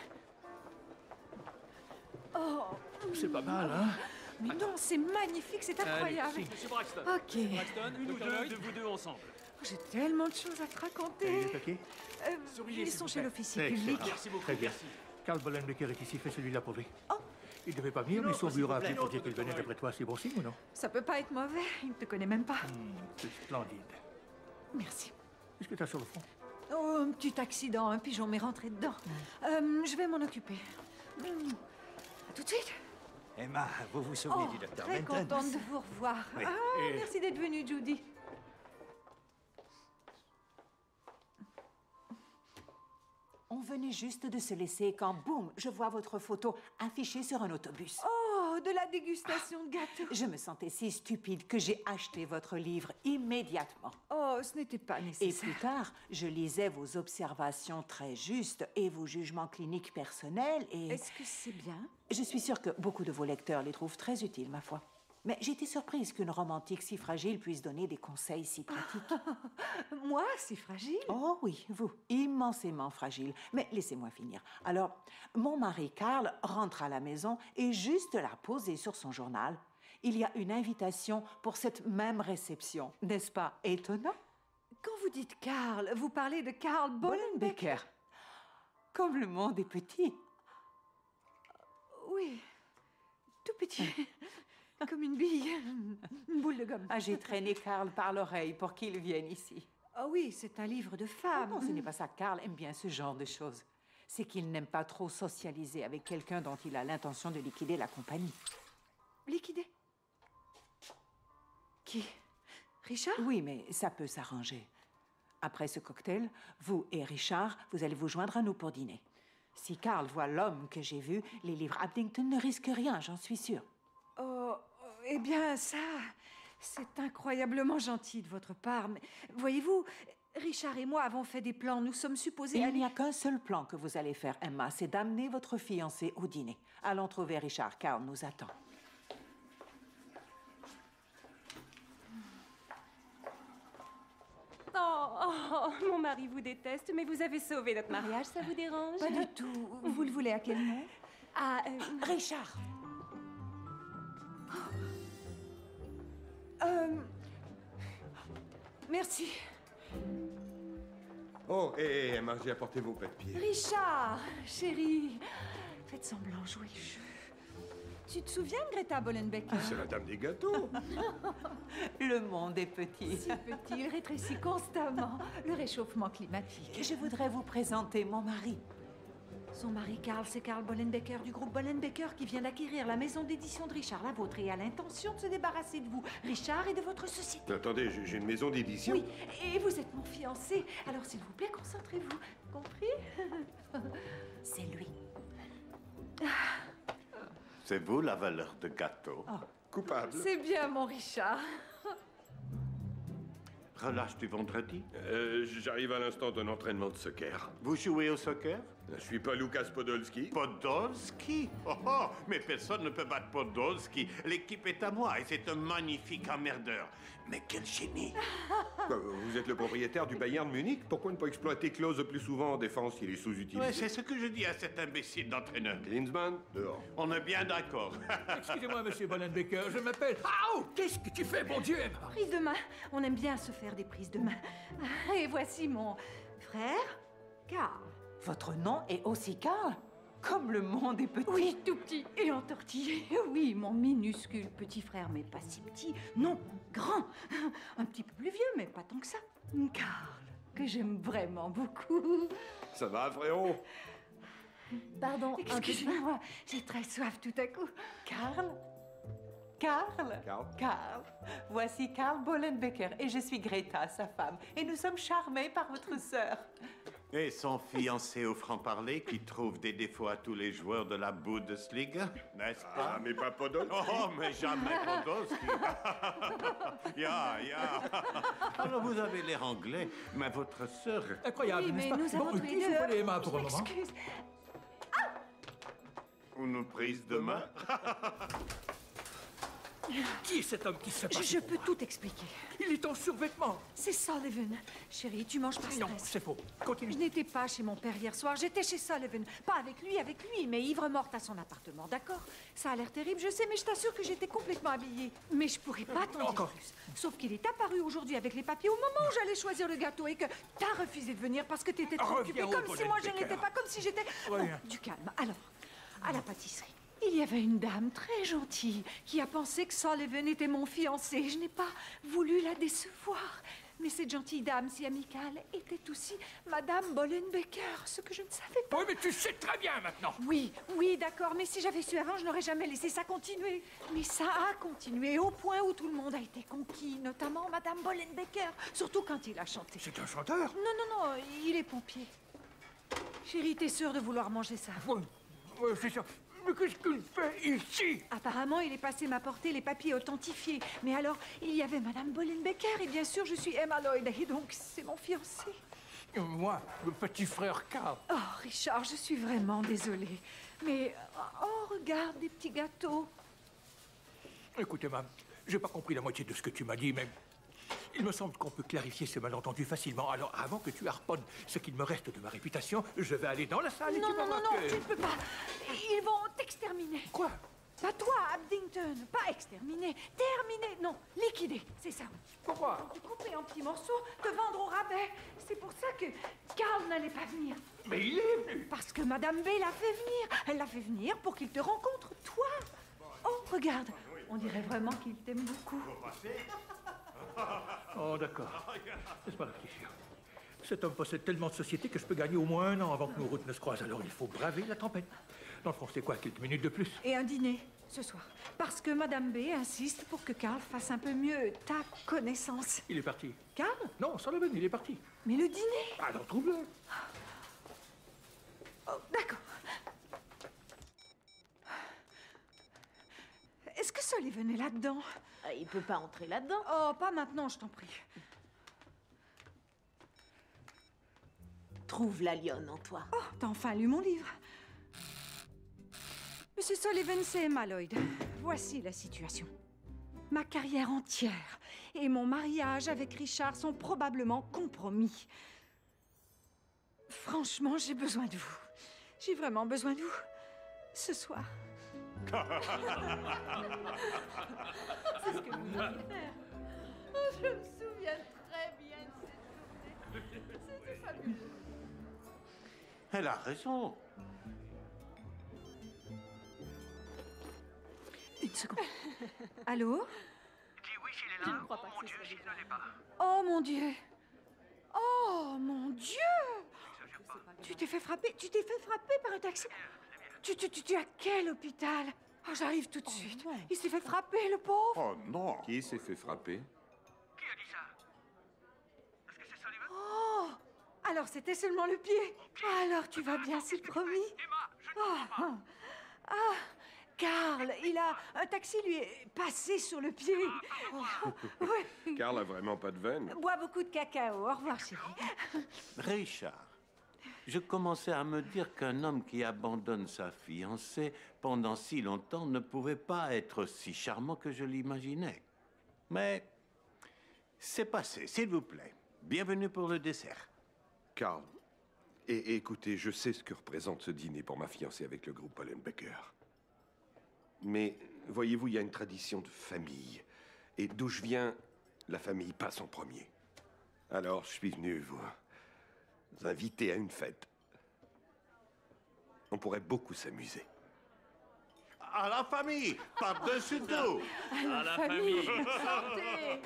Oh. C'est pas mal, hein? Mais non, c'est magnifique, c'est incroyable. Allez, Monsieur Braxton. Ok. Braxton, une ou deux de vous deux ensemble. J'ai tellement de choses à te raconter. papiers? Souriez, Ils s'il sont vous chez plaît. l'officier public. Merci beaucoup. Très bien. Merci. Karl Bollenbecker est ici, fais celui-là pour lui. Oh. Il devait pas venir, mais son s'il bureau vous a plaît. appelé pour dire qu'il venait d'après toi. C'est bon signe ou non? Ça peut pas être mauvais, il ne te connaît même pas. C'est splendide. Merci. Qu'est-ce que t'as sur le front? Oh, un petit accident, un pigeon m'est rentré dedans. Je vais m'en occuper. À tout de suite. Emma, vous vous souvenez du docteur Très Benton? contente de vous revoir. Oui. Ah, Et- merci d'être venue, Judy. On venait juste de se laisser quand, boum, je vois votre photo affichée sur un autobus. Oh, de la dégustation de gâteau. Je me sentais si stupide que j'ai acheté votre livre immédiatement. Oh, ce n'était pas Et nécessaire. plus tard, je lisais vos observations très justes et vos jugements cliniques personnels et... Est-ce que c'est bien? Je suis sûre que beaucoup de vos lecteurs les trouvent très utiles, ma foi. Mais j'ai été surprise qu'une romantique si fragile puisse donner des conseils si pratiques. Moi, si fragile? Oh oui, vous, immensément fragile. Mais laissez-moi finir. Alors, mon mari Karl rentre à la maison et juste là, posé sur son journal, il y a une invitation pour cette même réception. N'est-ce pas étonnant? Quand vous dites Karl, vous parlez de Karl Bollenbecker. Bollenbecker. Comme le monde est petit. Oui, tout petit. Comme une bille, une boule de gomme. Ah, j'ai traîné Karl par l'oreille pour qu'il vienne ici. Ah oui, c'est un livre de Ah femmes. non, ce n'est pas ça. Karl aime bien ce genre de choses. C'est qu'il n'aime pas trop socialiser avec quelqu'un dont il a l'intention de liquider la compagnie. Liquidé. Qui? Richard? Oui, mais ça peut s'arranger. Après ce cocktail, vous et Richard, vous allez vous joindre à nous pour dîner. Si Karl voit l'homme que j'ai vu, les livres Abington ne risquent rien, j'en suis sûre. Oh, eh bien, ça, c'est incroyablement gentil de votre part. Mais voyez-vous, Richard et moi avons fait des plans. Nous sommes supposés Il aller... n'y a qu'un seul plan que vous allez faire, Emma, c'est d'amener votre fiancé au dîner. Allons trouver Richard, Karl nous attend. Mon mari vous déteste, mais vous avez sauvé notre mariage, ça vous dérange? Pas du tout. Vous le voulez à quel nom? Ah, Richard! Merci. Oh, hé, Emma, j'ai apporté vos papiers. Richard, chérie, faites semblant, jouez le jeu. Tu te souviens de Greta Bollenbecker? C'est la dame des gâteaux. Le monde est petit. Si petit, il rétrécit constamment. Le réchauffement climatique. Je voudrais vous présenter mon mari. Son mari Karl, c'est Karl Bollenbecker du groupe Bollenbecker qui vient d'acquérir la maison d'édition de Richard, la vôtre, et a l'intention de se débarrasser de vous, Richard, et de votre société. Attendez, j'ai une maison d'édition? Oui, et vous êtes mon fiancé. Alors s'il vous plaît, concentrez-vous. Compris? C'est lui. C'est vous la valeur de gâteau. Coupable. C'est bien, mon Richard. Relâche du vendredi. J'arrive à l'instant d'un entraînement de soccer. Vous jouez au soccer? Je suis pas Lucas Podolski. Podolski? Oh, mais personne ne peut battre Podolski. L'équipe est à moi et c'est un magnifique emmerdeur. Mais quel génie! Quoi, vous êtes le propriétaire du Bayern Munich? Pourquoi ne pas exploiter Klose plus souvent en défense s'il est sous-utilisé? Ouais, c'est ce que je dis à cet imbécile d'entraîneur. Klinsmann, dehors. On est bien d'accord. Excusez-moi, monsieur Bollenbecker, je m'appelle... Oh, qu'est-ce que tu fais, mon Dieu? Prise de main. On aime bien se faire des prises de main. Et voici mon frère, Karl. Votre nom est aussi Karl? Comme le monde est petit. Oui, tout petit et entortillé. Oui, mon minuscule petit frère, mais pas si petit. Non, grand. Un petit peu plus vieux, mais pas tant que ça. Karl, que j'aime vraiment beaucoup. Ça va, frérot? Pardon, excusez-moi, j'ai très soif tout à coup. Karl? Karl, voici Karl Bollenbecker et je suis Greta, sa femme. Et nous sommes charmés par votre sœur. Et son fiancé au franc-parler qui trouve des défauts à tous les joueurs de la Bundesliga, n'est-ce pas? Ah, mais pas Podolski. Oh, mais jamais Podolski. Ya. Alors vous avez l'air anglais, mais votre sœur... Incroyable, Oui, mais n'est-ce pas? nous avons Bon, tous les qui deux... joue pas les mains pour le moment? Excuse. Une prise de main. Qui est cet homme qui se passe? Je peux tout expliquer. Il est en survêtement. C'est Sullivan. Chérie, tu manges pas stress. Non, c'est faux. Continue. Je n'étais pas chez mon père hier soir, j'étais chez Sullivan. Pas avec lui, mais ivre-morte à son appartement, d'accord? Ça a l'air terrible, je sais, mais je t'assure que j'étais complètement habillée. Mais je pourrais pas t'en dire Encore. plus. Sauf qu'il est apparu aujourd'hui avec les papiers au moment où j'allais choisir le gâteau et que t'as refusé de venir parce que t'étais trop occupée, Reviens au comme si moi je Bollenbecker. n'étais pas, comme si j'étais... Bon, Reviens. du calme. Alors, à la pâtisserie. Il y avait une dame très gentille qui a pensé que Sullivan était mon fiancé. Je n'ai pas voulu la décevoir. Mais cette gentille dame si amicale était aussi Madame Bollenbecker, ce que je ne savais pas. Oui, mais tu sais très bien maintenant. Oui, d'accord, mais si j'avais su avant, je n'aurais jamais laissé ça continuer. Mais ça a continué au point où tout le monde a été conquis, notamment Madame Bollenbecker, surtout quand il a chanté. C'est un chanteur? Non, il est pompier. Chérie, t'es sûre de vouloir manger ça? Oui, c'est ça. Mais qu'est-ce qu'il fait ici? Apparemment, il est passé m'apporter les papiers authentifiés. Mais alors, il y avait Madame Bollenbecker, et bien sûr, je suis Emma Lloyd, et donc c'est mon fiancé. Moi, le petit frère Karl. Oh, Richard, je suis vraiment désolée. Mais, oh, regarde, des petits gâteaux. Écoutez, Emma, j'ai pas compris la moitié de ce que tu m'as dit, mais il me semble qu'on peut clarifier ces malentendus facilement. Alors, avant que tu harponnes ce qu'il me reste de ma réputation, je vais aller dans la salle et tu vas Non, voir que... tu ne peux pas. Ils vont t'exterminer. Quoi? Pas toi, Abdington. Pas exterminer. Terminer. Non, liquider. C'est ça. Pourquoi? Te couper en petits morceaux, te vendre au rabais. C'est pour ça que Karl n'allait pas venir. Mais il est venu. Parce que Madame B l'a fait venir. Elle l'a fait venir pour qu'il te rencontre, toi. Oh, regarde. On dirait vraiment qu'il t'aime beaucoup. Oh, d'accord. Laisse-moi réfléchir. Cet homme possède tellement de sociétés que je peux gagner au moins 1 an avant que nos routes ne se croisent. Alors il faut braver la tempête. Dans le fond, c'est quoi, quelques minutes de plus? Et un dîner, ce soir. Parce que Madame B insiste pour que Karl fasse un peu mieux ta connaissance. Il est parti. Karl? Non, Sullivan, il est parti. Mais le dîner? Alors trouve-le. Oh, d'accord. Est-ce que Sullivan est là-dedans? Il peut pas entrer là-dedans. Oh, pas maintenant, je t'en prie. Trouve la lionne en toi. Oh, t'as enfin lu mon livre. Monsieur Sullivan, c'est Emma Lloyd. Voici la situation. Ma carrière entière et mon mariage avec Richard sont probablement compromis. Franchement, j'ai besoin de vous. J'ai vraiment besoin de vous. Ce soir. C'est ce que vous vouliez faire. Oh, je me souviens très bien de cette journée. C'était fabuleux. Elle a raison. Une seconde. Allô? Dis oui s'il est là. Je ne crois pas Oh mon que ce Dieu, soit s'il ne l'est pas. Oh mon Dieu! Oh mon Dieu! N'exagère pas. Tu t'es fait frapper? Tu t'es fait frapper par un taxi? Tu es à quel hôpital? Oh, j'arrive tout de suite. Non. Il s'est fait frapper, le pauvre. Oh non! Qui s'est fait frapper? Oh! Alors c'était seulement le pied. Alors tu vas bien, c'est promis. Karl, un taxi lui est passé sur le pied. Ouais. Karl a vraiment pas de veine. Bois beaucoup de cacao. Au revoir, chérie. Richard, je commençais à me dire qu'un homme qui abandonne sa fiancée pendant si longtemps ne pouvait pas être si charmant que je l'imaginais. Mais c'est passé, s'il vous plaît. Bienvenue pour le dessert. Karl, et écoutez, je sais ce que représente ce dîner pour ma fiancée avec le groupe Bollenbecker. Mais, voyez-vous, il y a une tradition de famille. Et d'où je viens, la famille passe en premier. Alors, je suis venu vous inviter à une fête. On pourrait beaucoup s'amuser. À la famille, par-dessus tout. À la famille. Santé.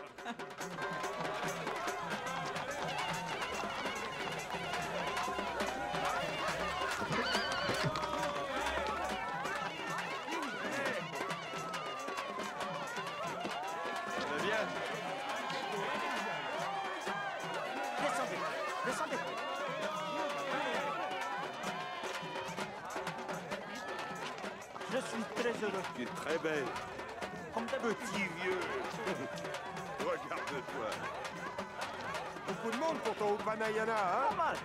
Descendez. Je suis très heureux. Tu es très belle. Comme d'habitude. Petit vieux. Regarde-toi. Beaucoup de monde pour ton Upanayana, hein? Pas mal.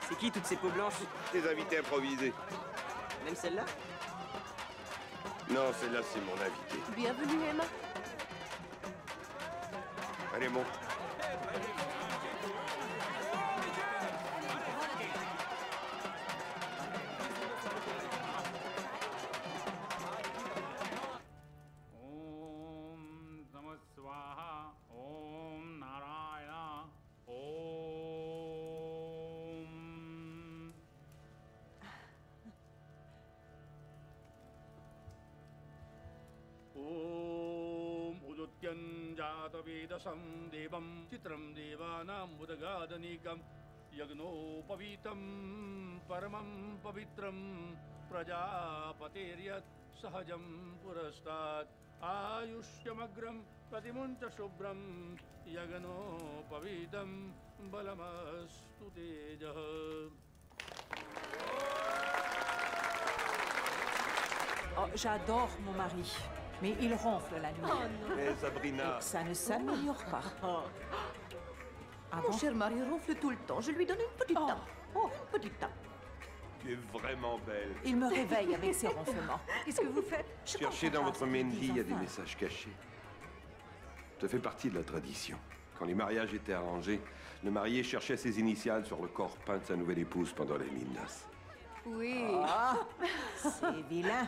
C'est qui toutes ces peaux blanches? Tes invités improvisés. Même celle-là? Non, celle-là, c'est mon invité. Bienvenue, Emma. Allez, monte. जातवेदसं देवं चित्रं देवानां मुदगादनीकं यज्ञोपवीतं परमं पवित्रं प्रजापतेर्यत् सहजं पुरस्तात् आयुष्यमग्रं प्रतिमुञ्च शुभ्रं यज्ञोपवीतं बलमस्तु तेजः. Oh, j'adore mon mari, mais il ronfle la nuit. Oh non. Eh, Sabrina. Et ça ne s'améliore pas. Ah Mon bon? cher mari ronfle tout le temps. Je lui donne une petite tape. Oh, une petite tape. Tu es vraiment belle. Il me réveille avec ses ronflements. Qu'est-ce que vous faites? Cherchez dans votre Mendy, il y a des enfants. messages cachés. Ça fait partie de la tradition. Quand les mariages étaient arrangés, le marié cherchait ses initiales sur le corps peint de sa nouvelle épouse pendant les nuits de noces. Oui. Ah, c'est vilain.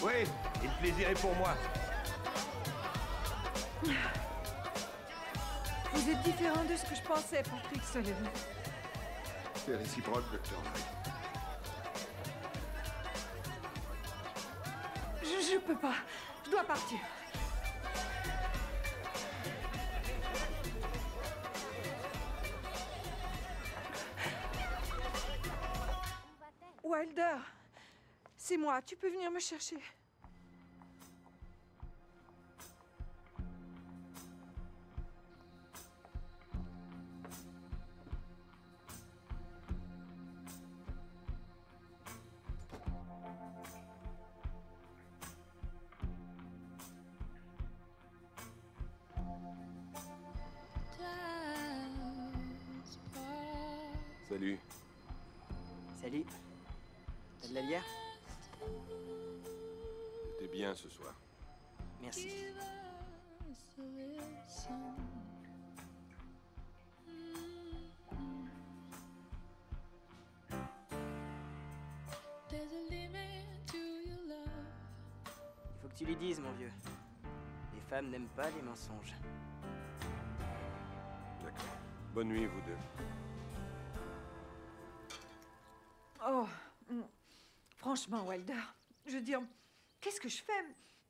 Oui, et le plaisir est pour moi. Vous êtes différent de ce que je pensais, Patrick Sullivan. C'est réciproque, docteur Wright. Je peux pas. Je dois partir. Wilder, c'est moi. Tu peux venir me chercher. Salut. Salut. T'as de la bière? T'es bien ce soir. Merci. Il faut que tu lui dises, mon vieux. Les femmes n'aiment pas les mensonges. D'accord. Bonne nuit, vous deux. Oh, franchement, Wilder, je veux dire, qu'est-ce que je fais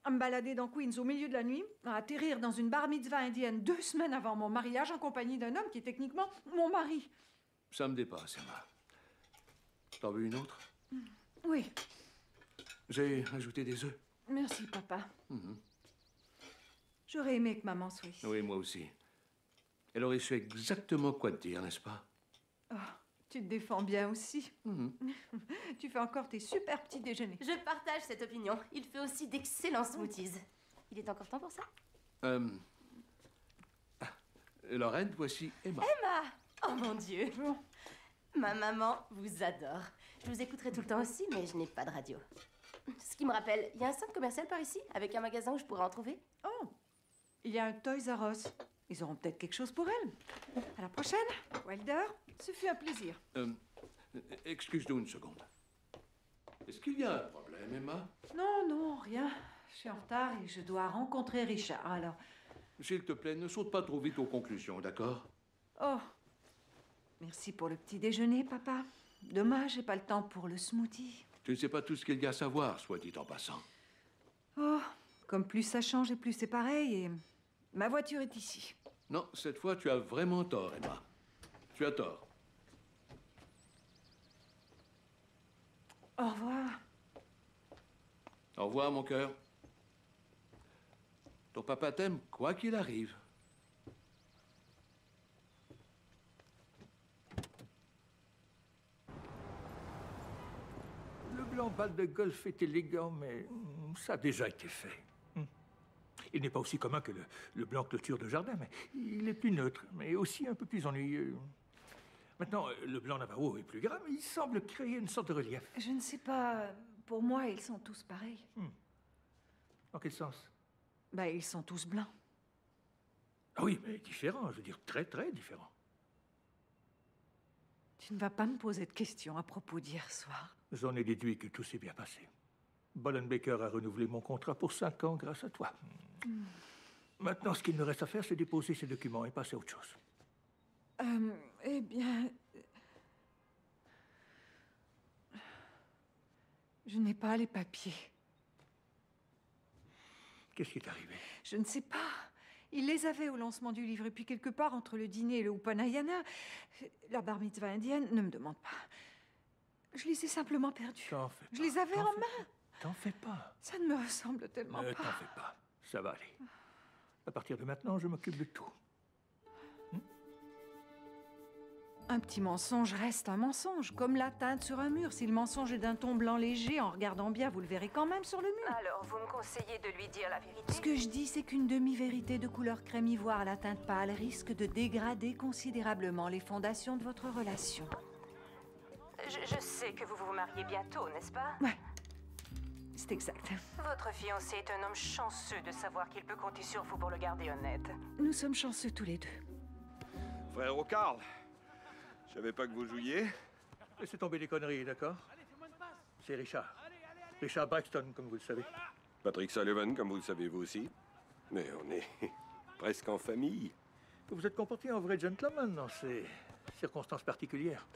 à me balader dans Queens au milieu de la nuit, à atterrir dans une bar mitzvah indienne 2 semaines avant mon mariage en compagnie d'un homme qui est techniquement mon mari? Ça me dépasse, Emma. T'en veux une autre? Oui, J'ai ajouté des œufs. merci, papa. Mhm. J'aurais aimé que maman soit ici. Oui, moi aussi. Elle aurait su exactement quoi te dire, n'est-ce pas? Oh, tu te défends bien aussi. Tu fais encore tes super petits déjeuners. Je partage cette opinion. Il fait aussi d'excellents smoothies. Il est encore temps pour ça? Lorraine, voici Emma. Emma! Oh mon Dieu! Ma maman vous adore. Je vous écouterai tout le temps aussi, mais je n'ai pas de radio. Ce qui me rappelle, il y a un centre commercial par ici, avec un magasin où je pourrais en trouver? Oh! Il y a un Toys R Us. Ils auront peut-être quelque chose pour elle. À la prochaine, Wilder. Ce fut un plaisir. Excuse-nous une seconde. Est-ce qu'il y a un problème, Emma? Non, non, rien. Je suis en retard et je dois rencontrer Richard, alors... S'il te plaît, ne saute pas trop vite aux conclusions, d'accord? Oh, merci pour le petit déjeuner, papa. Dommage, j'ai pas le temps pour le smoothie. Tu ne sais pas tout ce qu'il y a à savoir, soit dit en passant. Oh, comme plus ça change et plus c'est pareil, et ma voiture est ici. Non, cette fois, tu as vraiment tort, Emma. Tu as tort. Au revoir. Au revoir, mon cœur. Ton papa t'aime, quoi qu'il arrive. Le blanc balle de golf est élégant, mais ça a déjà été fait. Il n'est pas aussi commun que le blanc clôture de jardin, mais il est plus neutre, mais aussi un peu plus ennuyeux. Maintenant, le blanc Navajo est plus grand, mais il semble créer une sorte de relief. Je ne sais pas. Pour moi, ils sont tous pareils. En quel sens? Ben, ils sont tous blancs. Ah oui, mais différents, je veux dire très, très différents. Tu ne vas pas me poser de questions à propos d'hier soir. J'en ai déduit que tout s'est bien passé. Baker a renouvelé mon contrat pour 5 ans grâce à toi. Maintenant, ce qu'il me reste à faire, c'est déposer ces documents et passer à autre chose. Eh bien... Je n'ai pas les papiers. Qu'est-ce qui est arrivé? Je ne sais pas. Il les avait au lancement du livre, et puis quelque part entre le dîner et le Upanayana, la bar mitzvah indienne, ne me demande pas. Je les ai simplement perdus. T'en fais pas. Je les avais en main. T'en fais pas. Ça ne me ressemble tellement Ne pas. t'en fais pas. Ça va aller. À partir de maintenant, je m'occupe de tout. Un petit mensonge reste un mensonge, comme la teinte sur un mur. Si le mensonge est d'un ton blanc léger, en regardant bien, vous le verrez quand même sur le mur. Alors, vous me conseillez de lui dire la vérité? Ce que je dis, c'est qu'une demi-vérité de couleur crème ivoire à la teinte pâle risque de dégrader considérablement les fondations de votre relation. Je sais que vous vous mariez bientôt, n'est-ce pas? Ouais, c'est exact. Votre fiancé est un homme chanceux de savoir qu'il peut compter sur vous pour le garder honnête. Nous sommes chanceux tous les deux. Frère O'Carl, je savais pas que vous jouiez. Laissez tomber les conneries, d'accord? C'est Richard. Richard Braxton, comme vous le savez. Patrick Sullivan, comme vous le savez vous aussi. Mais on est presque en famille. Vous vous êtes comporté en vrai gentleman dans ces circonstances particulières.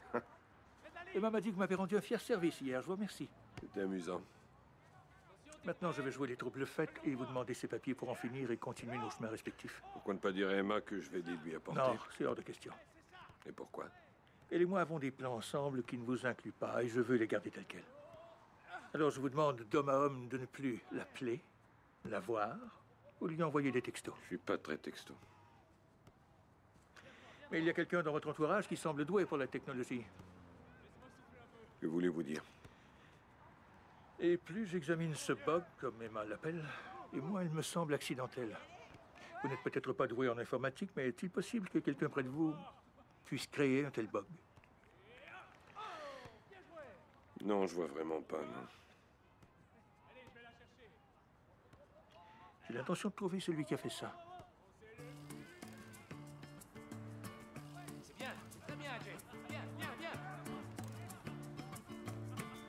Emma m'a dit que vous m'avez rendu un fier service hier, je vous remercie. C'était amusant. Maintenant, je vais jouer les troubles faits et vous demander ses papiers pour en finir et continuer nos chemins respectifs. Pourquoi ne pas dire à Emma que je vais les lui apporter? Non, c'est hors de question. Et pourquoi? Elle et moi avons des plans ensemble qui ne vous incluent pas et je veux les garder tels quels. Alors je vous demande d'homme à homme de ne plus l'appeler, la voir ou lui envoyer des textos. Je suis pas très texto. Mais il y a quelqu'un dans votre entourage qui semble doué pour la technologie. Que voulez-vous dire? Et plus j'examine ce bug, comme Emma l'appelle, et moins il me semble accidentel. Vous n'êtes peut-être pas doué en informatique, mais est-il possible que quelqu'un près de vous puisse créer un tel bug? Non, je vois vraiment pas, non. J'ai l'intention de trouver celui qui a fait ça. C'est bien, c'est très bien, Jay. Bien, bien, bien.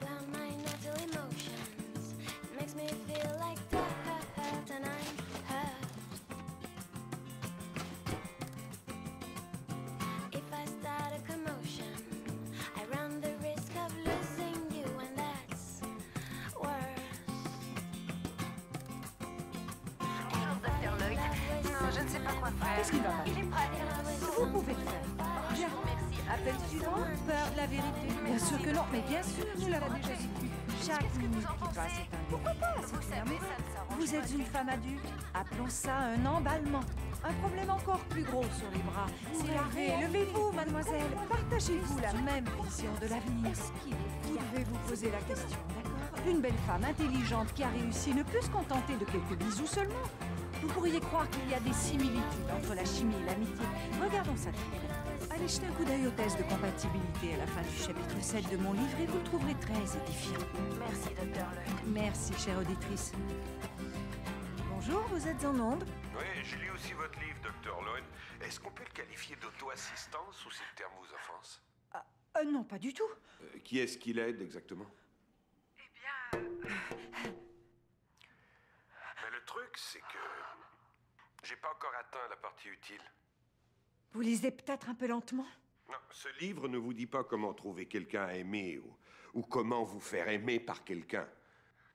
Down my natural emotions makes me feel like that, and I'm hurt. If I start a commotion, I run the risk of losing you, and that's worse. Non, je ne sais pas quoi faire. Qu'est-ce qu'il va pas? Il est prêt. Vous pouvez le faire. Bien. Appel suivant. Peur de la vérité. Bien sûr que non, mais bien sûr, nous l'avons déjà vécu. Chaque minute qui passe est un pourquoi pas? Vous êtes une femme adulte. Appelons ça un emballement. Un problème encore plus gros sur les bras. Levez-vous, mademoiselle. Partagez-vous la même vision de l'avenir. Vous devez vous poser la question, d'accord? Une belle femme intelligente qui a réussi ne peut se contenter de quelques bisous seulement. Vous pourriez croire qu'il y a des similitudes entre la chimie et l'amitié. Regardons ça de près. Allez jeter un coup d'œil au test de compatibilité à la fin du chapitre 7 de mon livre et vous le trouverez très édifiant. Merci, Dr. Lloyd. Merci, chère auditrice. Bonjour, vous êtes en onde? Oui, j'ai lu aussi votre livre, Dr. Lloyd. Est-ce qu'on peut le qualifier d'auto-assistance ou c'est le terme vous offense? Non, pas du tout. Qui est-ce qui l'aide exactement? Mais le truc, c'est que j'ai pas encore atteint la partie utile. Vous lisez peut-être un peu lentement? Non, ce livre ne vous dit pas comment trouver quelqu'un à aimer ou comment vous faire aimer par quelqu'un.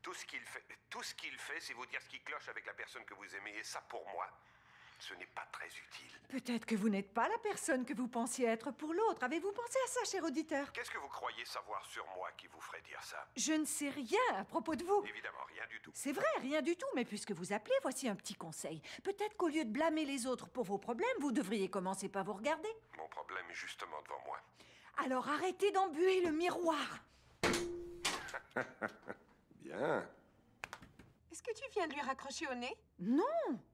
Tout ce qu'il fait, c'est vous dire ce qui cloche avec la personne que vous aimez. Et ça, pour moi, ce n'est pas très utile. Peut-être que vous n'êtes pas la personne que vous pensiez être pour l'autre. Avez-vous pensé à ça, cher auditeur? Qu'est-ce que vous croyez savoir sur moi qui vous ferait dire ça? Je ne sais rien à propos de vous. Évidemment, rien du tout. C'est vrai, rien du tout, mais puisque vous appelez, voici un petit conseil. Peut-être qu'au lieu de blâmer les autres pour vos problèmes, vous devriez commencer par vous regarder. Mon problème est justement devant moi. Alors arrêtez d'embuer le miroir. Bien. Est-ce que tu viens de lui raccrocher au nez? Non,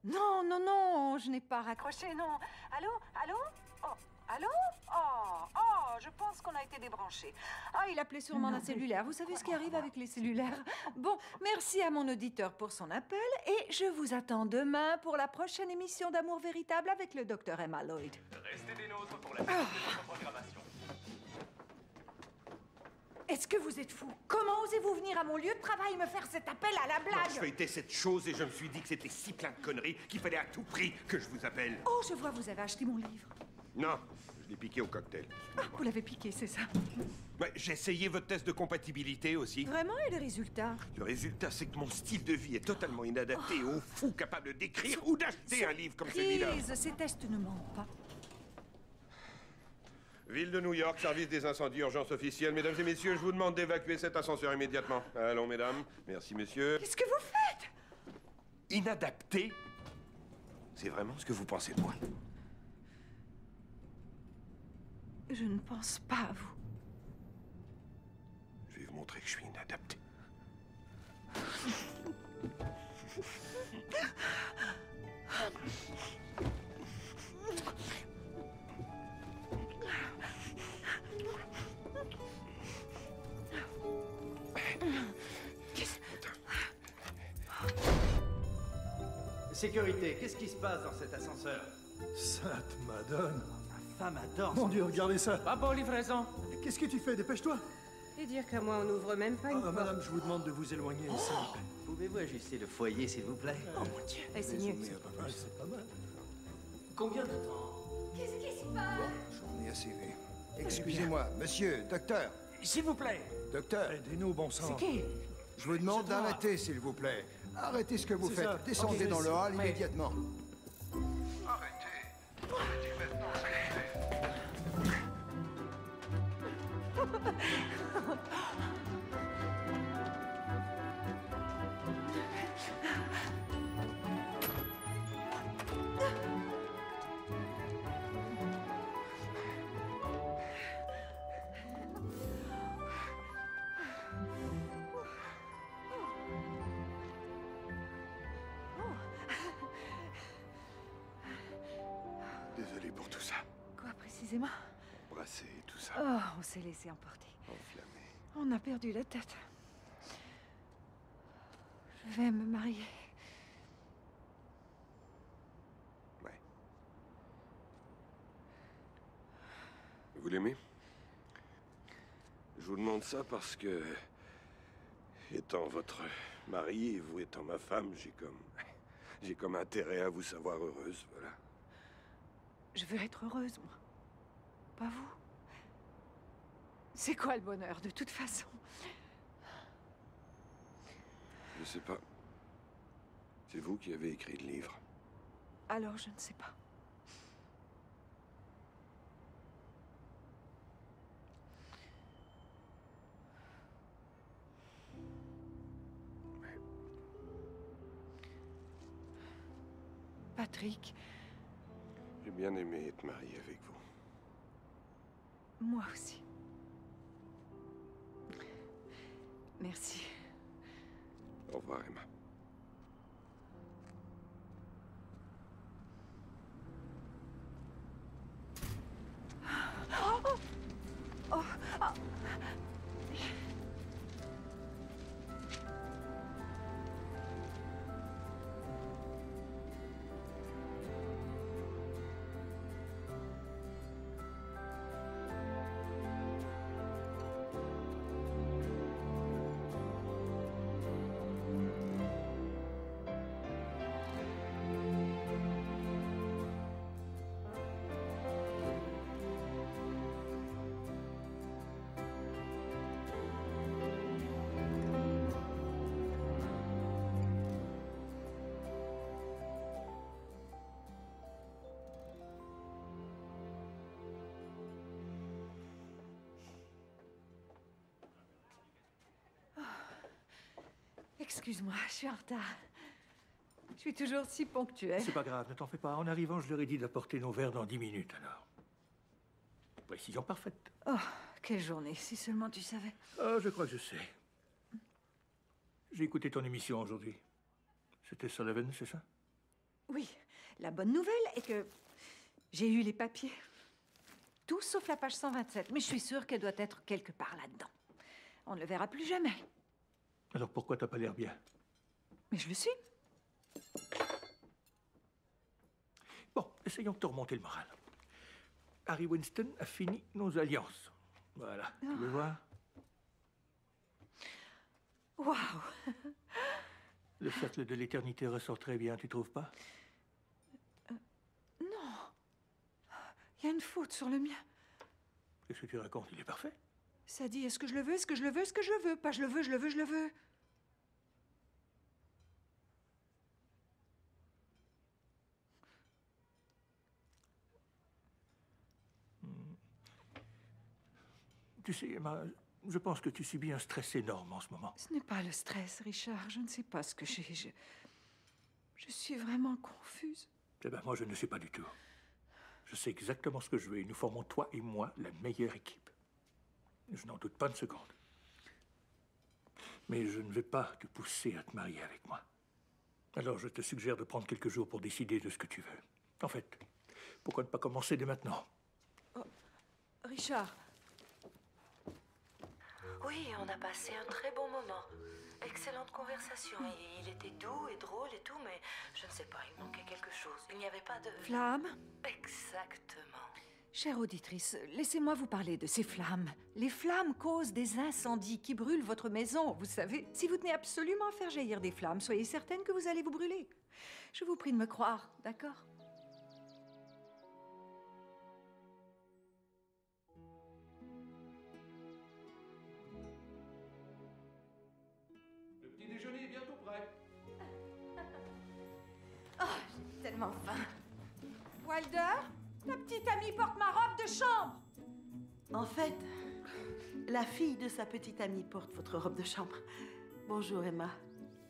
non, non, non, je n'ai pas raccroché, non. Allô? Allô? Oh, allô? Oh, je pense qu'on a été débranché. Ah, il appelait sûrement d'un cellulaire. Vous savez ce qui arrive avec les cellulaires? Bon, merci à mon auditeur pour son appel et je vous attends demain pour la prochaine émission d'Amour véritable avec le docteur Emma Lloyd. Restez des nôtres pour la suite de notre programmation. Est-ce que vous êtes fou? Comment osez-vous venir à mon lieu de travail me faire cet appel à la blague? Je feuilletais cette chose et je me suis dit que c'était si plein de conneries qu'il fallait à tout prix que je vous appelle. Oh, je vois, vous avez acheté mon livre. Non, je l'ai piqué au cocktail. Ah, vous l'avez piqué, c'est ça? Ouais, j'ai essayé votre test de compatibilité aussi. Vraiment, et le résultat? Le résultat, c'est que mon style de vie est totalement inadapté aux fous capables d'écrire ou d'acheter un livre comme celui-là. Prise, ces tests ne mentent pas. Ville de New York, service des incendies, urgence officielle. Mesdames et messieurs, je vous demande d'évacuer cet ascenseur immédiatement. Allons, mesdames. Merci, messieurs. Qu'est-ce que vous faites? Inadapté? C'est vraiment ce que vous pensez de moi? Je ne pense pas à vous. Je vais vous montrer que je suis inadapté. Sécurité, qu'est-ce qui se passe dans cet ascenseur? Sainte Madone. Ma femme adore. Mon Dieu, regardez ça. Pas pour livraison. Qu'est-ce que tu fais? Dépêche-toi. Et dire qu'à moi, on n'ouvre même pas une porte. Madame, je vous demande de vous éloigner, s'il vous plaît. Pouvez-vous ajuster le foyer, s'il vous plaît? Oh mon Dieu. Eh, c'est mieux. C'est pas mal. Combien de temps? Qu'est-ce qui se passe? J'en ai assez vu. Excusez-moi, monsieur, docteur. s'il vous plaît. Docteur. Aidez-nous, bon sang. C'est qui? Je vous demande d'arrêter, s'il vous plaît. Arrêtez ce que vous C'est faites. ça. Descendez Ok, dans le hall ouais. immédiatement. Arrêtez maintenant, Désolé pour tout ça. Quoi précisément? Embrasser et tout ça. Oh, on s'est laissé emporter. Enflammé. On a perdu la tête. Je vais me marier. Ouais. Vous l'aimez? Je vous demande ça parce que, étant votre mari et vous étant ma femme, j'ai comme intérêt à vous savoir heureuse, voilà. Je veux être heureuse, moi. Pas vous. C'est quoi le bonheur, de toute façon? Je sais pas. C'est vous qui avez écrit le livre. Alors, je ne sais pas. Patrick, J'ai bien aimé être marié avec vous. moi aussi. Merci. Au revoir, Emma. Oh, oh, oh. Excuse-moi, je suis en retard. Je suis toujours si ponctuelle. C'est pas grave, ne t'en fais pas. En arrivant, je leur ai dit d'apporter nos verres dans 10 minutes, alors. Précision parfaite. Oh, quelle journée, si seulement tu savais. Ah, je crois que je sais. J'ai écouté ton émission aujourd'hui. C'était Sullivan, c'est ça? Oui, la bonne nouvelle est que j'ai eu les papiers. Tout sauf la page 127, mais je suis sûre qu'elle doit être quelque part là-dedans. On ne le verra plus jamais. Alors pourquoi t'as pas l'air bien? Mais je le suis. Bon, essayons de te remonter le moral. Harry Winston a fini nos alliances. Voilà, tu veux voir? Waouh! Le cercle de l'éternité ressort très bien, tu trouves pas? Non. Il y a une faute sur le mien. Qu'est-ce que tu racontes? Il est parfait. Ça dit est-ce que je le veux, est-ce que je le veux, est-ce que je le veux? Pas je le veux, je le veux, je le veux. Tu sais, Emma, je pense que tu subis un stress énorme en ce moment. Ce n'est pas le stress, Richard. Je ne sais pas ce que j'ai. Je suis vraiment confuse. Eh ben, moi, je ne sais pas du tout. Je sais exactement ce que je veux et nous formons, toi et moi, la meilleure équipe. Je n'en doute pas une seconde. Mais je ne vais pas te pousser à te marier avec moi. Alors, je te suggère de prendre quelques jours pour décider de ce que tu veux. En fait, pourquoi ne pas commencer dès maintenant? Oh, Richard. Oui, on a passé un très bon moment. Excellente conversation. Il était doux et drôle et tout, mais je ne sais pas, il manquait quelque chose. Il n'y avait pas de... Flamme? Exactement. Chère auditrice, laissez-moi vous parler de ces flammes. Les flammes causent des incendies qui brûlent votre maison, vous savez. Si vous tenez absolument à faire jaillir des flammes, soyez certaine que vous allez vous brûler. Je vous prie de me croire, d'accord? tellement faim. Wilder, ta petite amie porte ma robe de chambre. En fait, la fille de sa petite amie porte votre robe de chambre. Bonjour, Emma.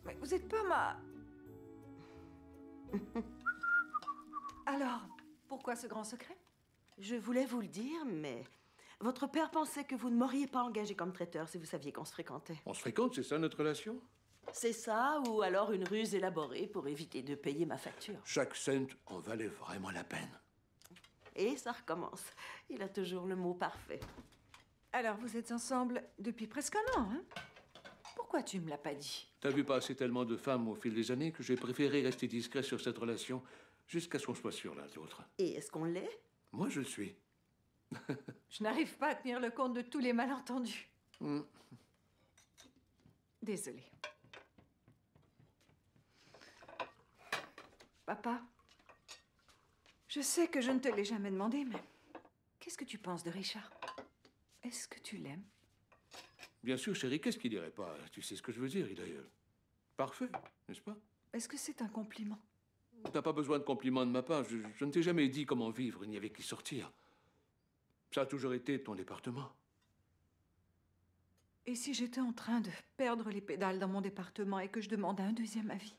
Mais vous êtes pas ma... Alors, pourquoi ce grand secret? Je voulais vous le dire, mais votre père pensait que vous ne m'auriez pas engagé comme traiteur si vous saviez qu'on se fréquentait. On se fréquente, c'est ça notre relation? C'est ça, ou alors une ruse élaborée pour éviter de payer ma facture. Chaque cent en valait vraiment la peine. Et ça recommence. Il a toujours le mot parfait. Alors, vous êtes ensemble depuis presque un an, hein? Pourquoi tu me l'as pas dit? T'as vu passer tellement de femmes au fil des années que j'ai préféré rester discret sur cette relation jusqu'à ce qu'on soit sûr l'un de l'autre. Et est-ce qu'on l'est? Moi, je le suis. Je n'arrive pas à tenir le compte de tous les malentendus. Désolée. Papa, je sais que je ne te l'ai jamais demandé, mais qu'est-ce que tu penses de Richard? Est-ce que tu l'aimes? Bien sûr, chérie, qu'est-ce qu'il dirait pas? Tu sais ce que je veux dire, il est parfait, n'est-ce pas? Est-ce que c'est un compliment? T'as pas besoin de compliments de ma part. Je ne t'ai jamais dit comment vivre ni avec qui sortir. Ça a toujours été ton département. Et si j'étais en train de perdre les pédales dans mon département et que je demandais un deuxième avis?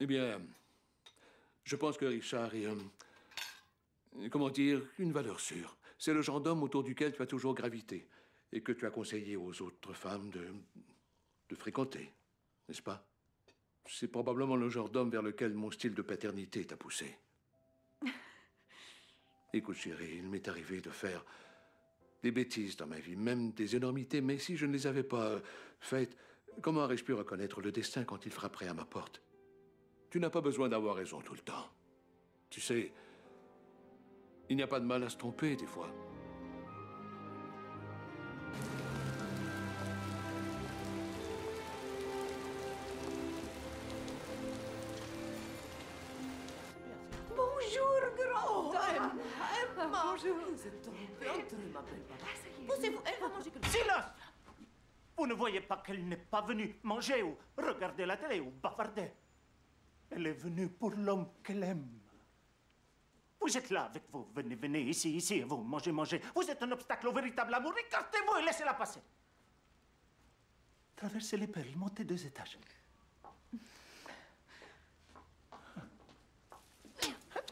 Eh bien, je pense que Richard est, comment dire, une valeur sûre. C'est le genre d'homme autour duquel tu as toujours gravité et que tu as conseillé aux autres femmes de fréquenter, n'est-ce pas? C'est probablement le genre d'homme vers lequel mon style de paternité t'a poussé. Écoute, chérie, il m'est arrivé de faire des bêtises dans ma vie, même des énormités, mais si je ne les avais pas faites, comment aurais-je pu reconnaître le destin quand il frapperait à ma porte? Tu n'as pas besoin d'avoir raison tout le temps. Tu sais, il n'y a pas de mal à se tromper, des fois. Bonjour, grand Emma. Bonjour. Vous êtes trompée entre ma belle maman. Poussez-vous, elle va manger quelque chose. Silence! Vous ne voyez pas qu'elle n'est pas venue manger ou regarder la télé ou bavarder. Elle est venue pour l'homme qu'elle aime. Vous êtes là avec vous. Venez, venez, ici, ici, et vous, mangez, mangez. Vous êtes un obstacle au véritable amour. Écartez-vous et laissez-la passer. Traversez les périls, montez 2 étages.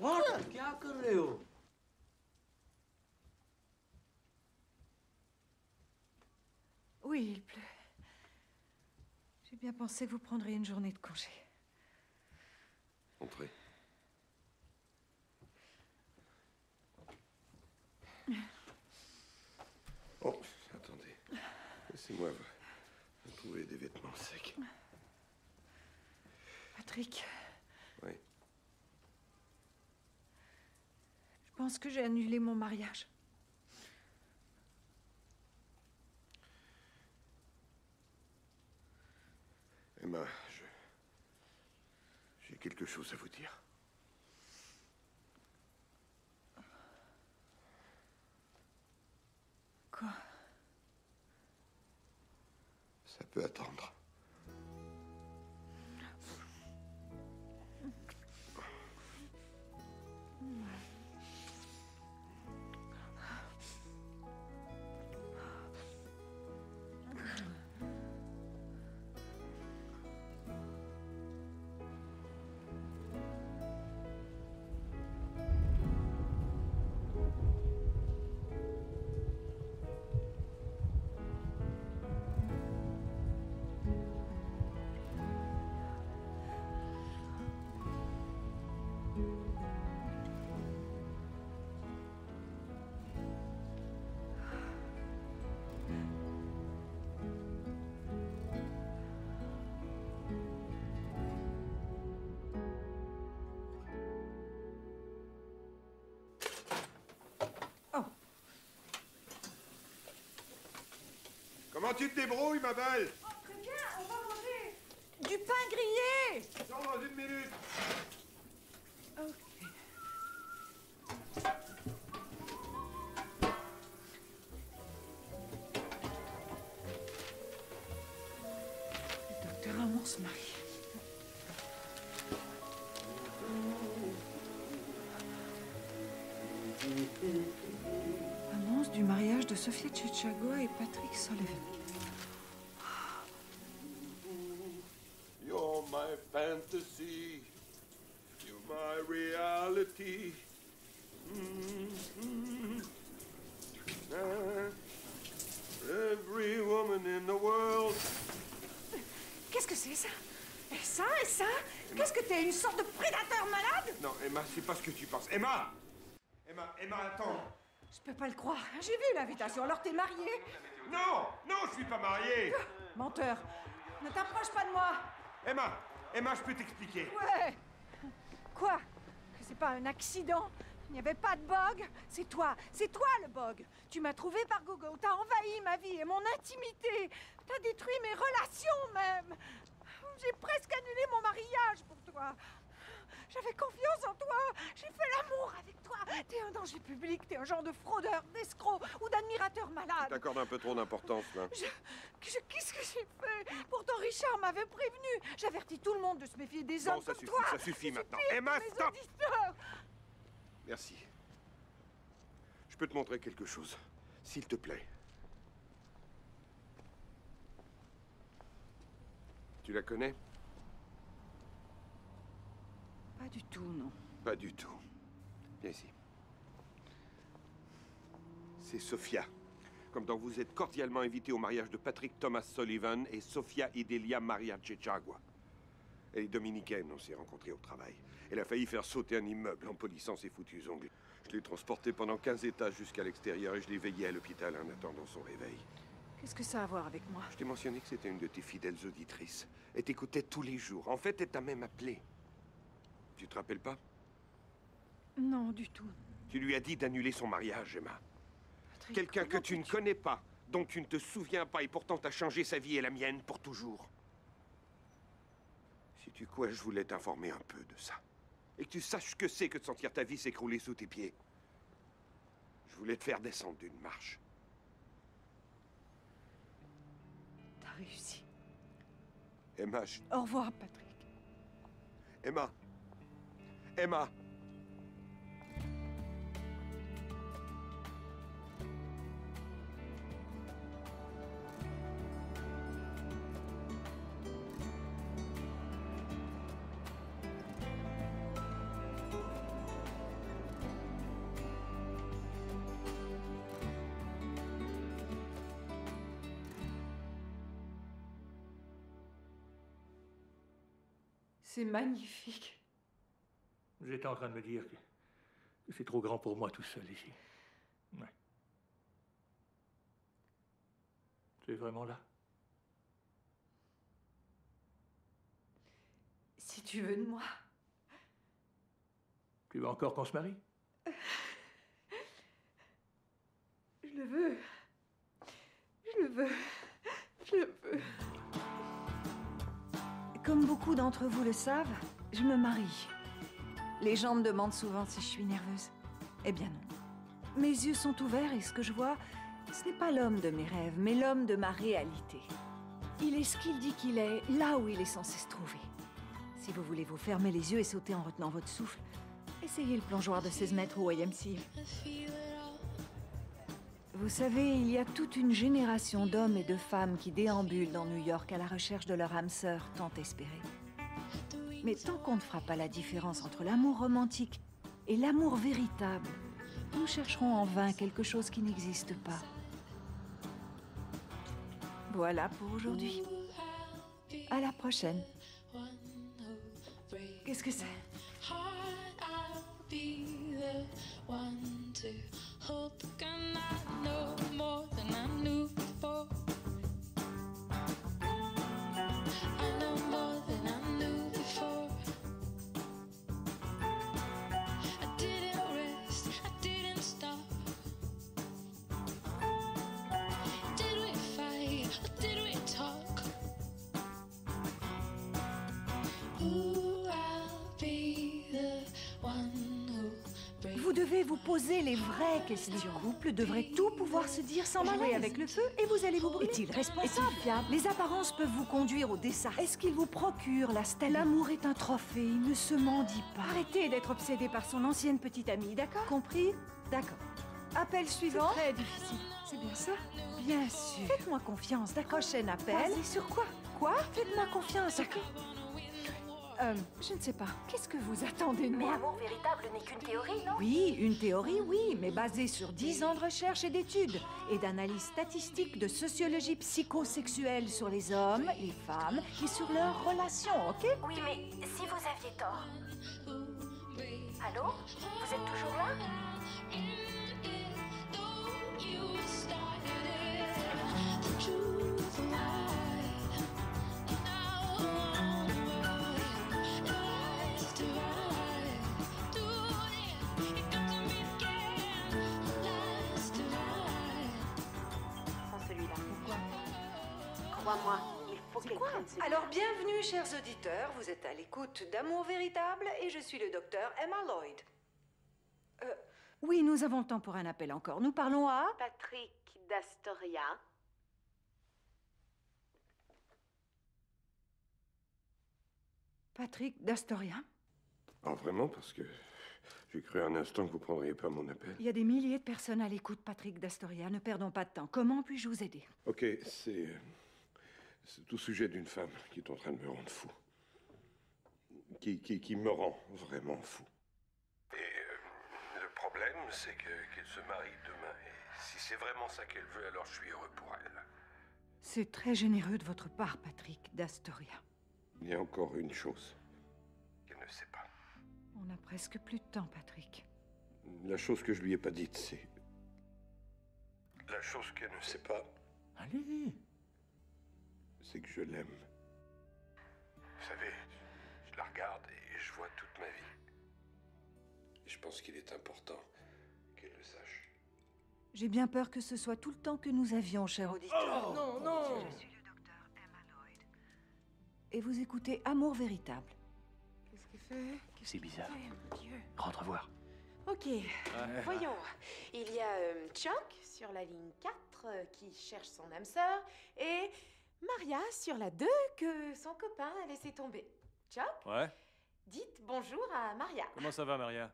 Voilà, क्या कर रहे हो? Oui, il pleut. J'ai bien pensé que vous prendriez une journée de congé. Entrez. Oh, attendez. Laissez-moi vous trouver des vêtements secs. Patrick, Oui. je pense que j'ai annulé mon mariage. Emma, j'ai quelque chose à vous dire. Quoi? Ça peut attendre. Comment tu te débrouilles, ma belle? Oh, très bien, on va manger du pain grillé. Non, dans 1 minute. Ok. Le docteur Amour se marie. de Sofia Tchetchagua et Patrick Sullivan. You're my fantasy. You're my reality. Every woman in the world. Qu'est-ce que c'est, ça? Et ça? Qu'est-ce que t'es, une sorte de prédateur malade? Non, Emma, c'est pas ce que tu penses. Emma! Emma, attends! Je peux pas le croire. J'ai vu l'invitation, alors t'es marié? Non, je suis pas marié! Menteur. Ne t'approche pas de moi. Emma, je peux t'expliquer. Ouais. Quoi? Que c'est pas un accident? Il n'y avait pas de bug? C'est toi le bug. Tu m'as trouvé par Google, t'as envahi ma vie et mon intimité. T'as détruit mes relations même. J'ai presque annulé mon mariage pour toi. J'avais confiance en toi. J'ai fait l'amour avec toi. T'es un danger public, t'es un genre de fraudeur, d'escroc ou d'admirateur malade. Tu t'accordes un peu trop d'importance, là. Qu'est-ce que j'ai fait? Pourtant, Richard m'avait prévenu. J'avertis tout le monde de se méfier des hommes comme toi. Ça suffit maintenant. Emma, stop! Auditeurs. Merci. Je peux te montrer quelque chose, s'il te plaît. Tu la connais? Pas du tout, non. Pas du tout. Viens ici. C'est Sofia. Comme dans Vous êtes cordialement invité au mariage de Patrick Thomas Sullivan et Sofia Idalia Maria Tchetchagua. Elle est dominicaine, on s'est rencontrés au travail. Elle a failli faire sauter un immeuble en polissant ses foutus ongles. Je l'ai transportée pendant 15 étages jusqu'à l'extérieur et je l'ai veillée à l'hôpital en attendant son réveil. Qu'est-ce que ça a à voir avec moi? Je t'ai mentionné que c'était une de tes fidèles auditrices. Elle t'écoutait tous les jours. En fait, elle t'a même appelé. Tu te rappelles pas? Non, du tout. Tu lui as dit d'annuler son mariage, Emma. Quelqu'un que tu ne connais pas, dont tu ne te souviens pas, et pourtant t'as changé sa vie et la mienne pour toujours. Sais-tu quoi, je voulais t'informer un peu de ça. Et que tu saches ce que c'est que de sentir ta vie s'écrouler sous tes pieds. Je voulais te faire descendre d'une marche. T'as réussi. Emma, Au revoir, Patrick. Emma. Emma. C'est magnifique. J'étais en train de me dire que c'est trop grand pour moi tout seul ici. Ouais. Tu es vraiment là? Si tu veux de moi. Tu veux encore qu'on se marie? Je le veux. Je le veux. Je le veux. Comme beaucoup d'entre vous le savent, je me marie. Les gens me demandent souvent si je suis nerveuse. Eh bien non. Mes yeux sont ouverts et ce que je vois, ce n'est pas l'homme de mes rêves, mais l'homme de ma réalité. Il est ce qu'il dit qu'il est, là où il est censé se trouver. Si vous voulez vous fermer les yeux et sauter en retenant votre souffle, essayez le plongeoir de 16 mètres au YMCA. Vous savez, il y a toute une génération d'hommes et de femmes qui déambulent dans New York à la recherche de leur âme sœur tant espérée. Mais tant qu'on ne fera pas la différence entre l'amour romantique et l'amour véritable, nous chercherons en vain quelque chose qui n'existe pas. Voilà pour aujourd'hui. À la prochaine. Qu'est-ce que c'est? Hold the gun, I know more than I knew before. I know more than I knew before. I didn't rest, I didn't stop. Did we fight or did we talk? Ooh, I'll be the one who breaks. Vous devez vous poser les vraies questions. Le couple devrait tout pouvoir se dire sans malaise. Jouer avec le feu et vous allez vous brûler. Est-il responsable? Est-il fiable? Les apparences peuvent vous conduire au désastre. Est-ce qu'il vous procure la stabilité? L'amour est un trophée, il ne se mendie pas. Arrêtez d'être obsédé par son ancienne petite amie, d'accord? Compris? D'accord. Appel suivant. C'est très difficile. C'est bien ça? Bien sûr. Faites-moi confiance, d'accord? Prochain appel. Basé sur quoi? Quoi? Faites-moi confiance, D'accord. Je ne sais pas. Qu'est-ce que vous attendez de Mais moi? amour véritable n'est qu'une théorie, non? Oui, une théorie, oui, mais basée sur 10 ans de recherche et d'études et d'analyse statistique de sociologie psychosexuelle sur les hommes, les femmes et sur leurs relations, ok? Oui, mais si vous aviez tort. Allô? Vous êtes toujours là? Crois-moi, il faut qu'elle prenne celui-là. Alors, bienvenue, chers auditeurs. Vous êtes à l'écoute d'Amour véritable et je suis le docteur Emma Lloyd. Oui, nous avons le temps pour un appel encore. Nous parlons à... Patrick d'Astoria. Patrick d'Astoria. Oh, vraiment? Parce que j'ai cru un instant que vous prendriez pas mon appel. Il y a des milliers de personnes à l'écoute, Patrick d'Astoria. Ne perdons pas de temps. Comment puis-je vous aider? Ok, c'est au sujet d'une femme qui est en train de me rendre fou. Qui me rend vraiment fou. Et le problème, c'est qu'elle se marie demain. Et si c'est vraiment ça qu'elle veut, alors je suis heureux pour elle. C'est très généreux de votre part, Patrick d'Astoria. Il y a encore une chose qu'elle ne sait pas. On n'a presque plus de temps, Patrick. La chose que je lui ai pas dite, c'est... La chose qu'elle ne sait pas... Allez. C'est que je l'aime. Vous savez, je la regarde et je vois toute ma vie. Et je pense qu'il est important qu'elle le sache. J'ai bien peur que ce soit tout le temps que nous avions, cher auditeur. Oh, non, non. Je suis le docteur Emma Lloyd. Et vous écoutez Amour véritable. Qu'est-ce qu'il fait? C'est bizarre. Mon Dieu. Rentre voir. Ok, voyons. Il y a Chuck sur la ligne 4 qui cherche son âme sœur et Maria sur la 2 que son copain a laissé tomber. Chuck, Ouais. dites bonjour à Maria. Comment ça va, Maria?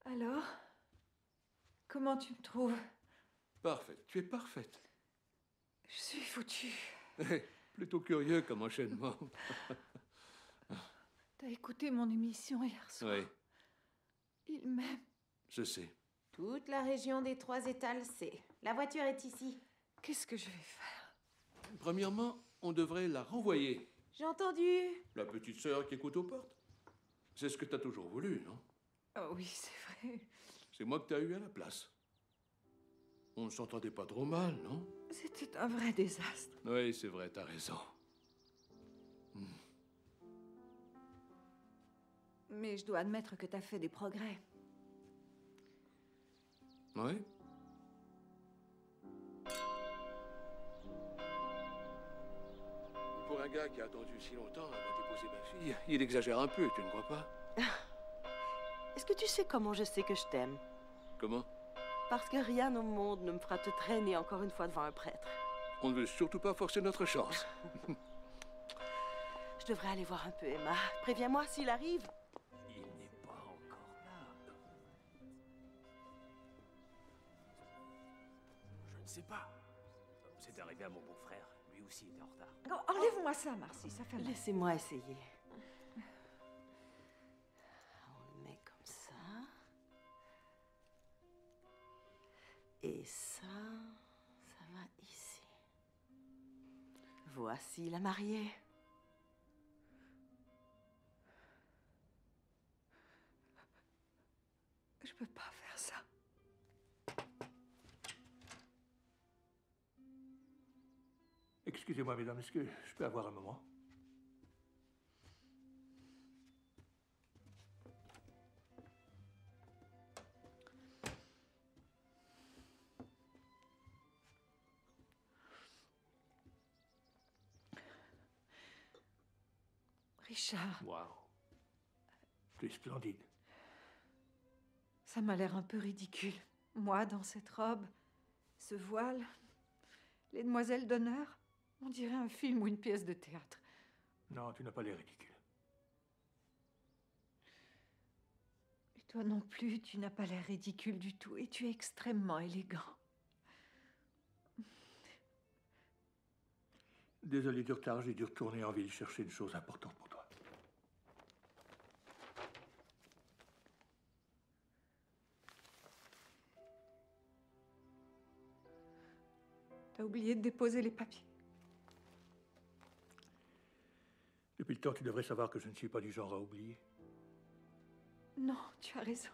Alors, comment tu me trouves? Parfaite, tu es parfaite. Je suis foutue. Plutôt curieux comme enchaînement. T'as écouté mon émission hier soir? Oui, Il m'aime. je sais. Toute la région des 3 étals sait. La voiture est ici. Qu'est-ce que je vais faire? Premièrement, on devrait la renvoyer. J'ai entendu. La petite sœur qui écoute aux portes. C'est ce que t'as toujours voulu, non? Oh oui, c'est vrai. C'est moi que t'as eu à la place. On ne s'entendait pas trop mal, non? C'était un vrai désastre. Oui, c'est vrai, t'as raison. Mais je dois admettre que t'as fait des progrès. Oui? Pour un gars qui a attendu si longtemps avant d'épouser ma fille, il exagère un peu, tu ne crois pas? Est-ce que tu sais comment je sais que je t'aime? Comment? Parce que rien au monde ne me fera te traîner encore une fois devant un prêtre. On ne veut surtout pas forcer notre chance. Je devrais aller voir un peu Emma. Préviens-moi s'il arrive. Il n'est pas encore là. Je ne sais pas. C'est arrivé à mon beau-frère. Lui aussi était en retard. Oh, enlève-moi ça, Marcy, ça fait mal. Laissez-moi essayer. On le met comme ça. Et ça va ici. Voici la mariée. Je peux pas faire ça. Excusez-moi, mesdames, est-ce que je peux avoir un moment? Richard, Waouh. Tu es splendide. ça m'a l'air un peu ridicule. Moi, dans cette robe, ce voile, les demoiselles d'honneur. On dirait un film ou une pièce de théâtre. Non, tu n'as pas l'air ridicule. Et toi non plus, tu n'as pas l'air ridicule du tout. Et tu es extrêmement élégant. Désolé du retard, j'ai dû retourner en ville chercher une chose importante pour toi. T'as oublié de déposer les papiers. Depuis le temps, tu devrais savoir que je ne suis pas du genre à oublier. Non, tu as raison.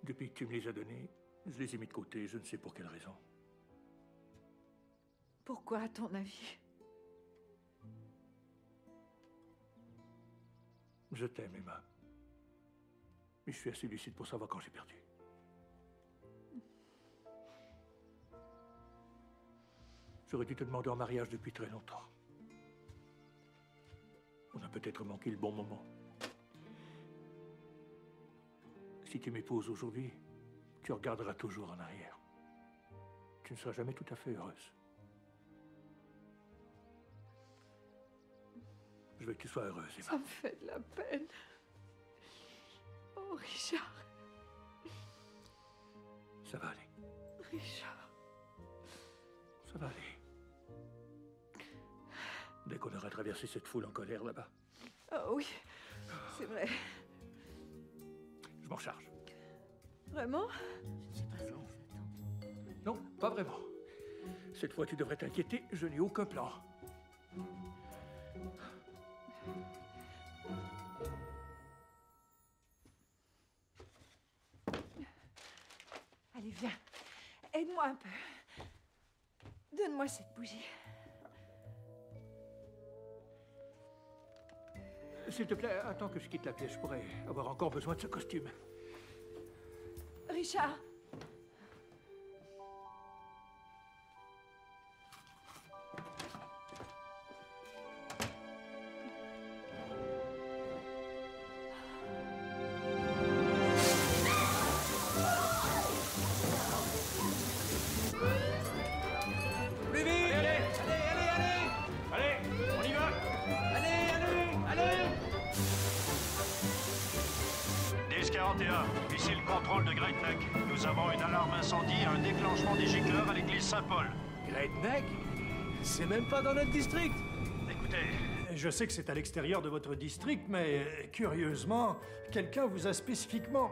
Depuis que tu me les as donnés, je les ai mis de côté, je ne sais pour quelle raison. Pourquoi, à ton avis? Je t'aime, Emma. Mais je suis assez lucide pour savoir quand j'ai perdu. J'aurais dû te demander en mariage depuis très longtemps. On a peut-être manqué le bon moment. Si tu m'épouses aujourd'hui, tu regarderas toujours en arrière. Tu ne seras jamais tout à fait heureuse. Je veux que tu sois heureuse, Emma. Ça me fait de la peine. Oh, Richard. Ça va aller. Richard. Ça va aller. Dès qu'on aura traversé cette foule en colère là-bas. Oh oui, c'est vrai. Je m'en charge. Vraiment? Non, pas vraiment. Cette fois, tu devrais t'inquiéter, je n'ai aucun plan. Allez, viens. Aide-moi un peu. Donne-moi cette bougie. S'il te plaît, attends que je quitte la pièce. Je pourrais avoir encore besoin de ce costume. Richard. Plus vite! Allez, on y va! Allez! 1041, ici le contrôle de Great Neck. Nous avons une alarme incendie et un déclenchement des gicleurs à l'église Saint-Paul. Great Neck? C'est même pas dans notre district! Écoutez, Je sais que c'est à l'extérieur de votre district, mais curieusement, quelqu'un vous a spécifiquement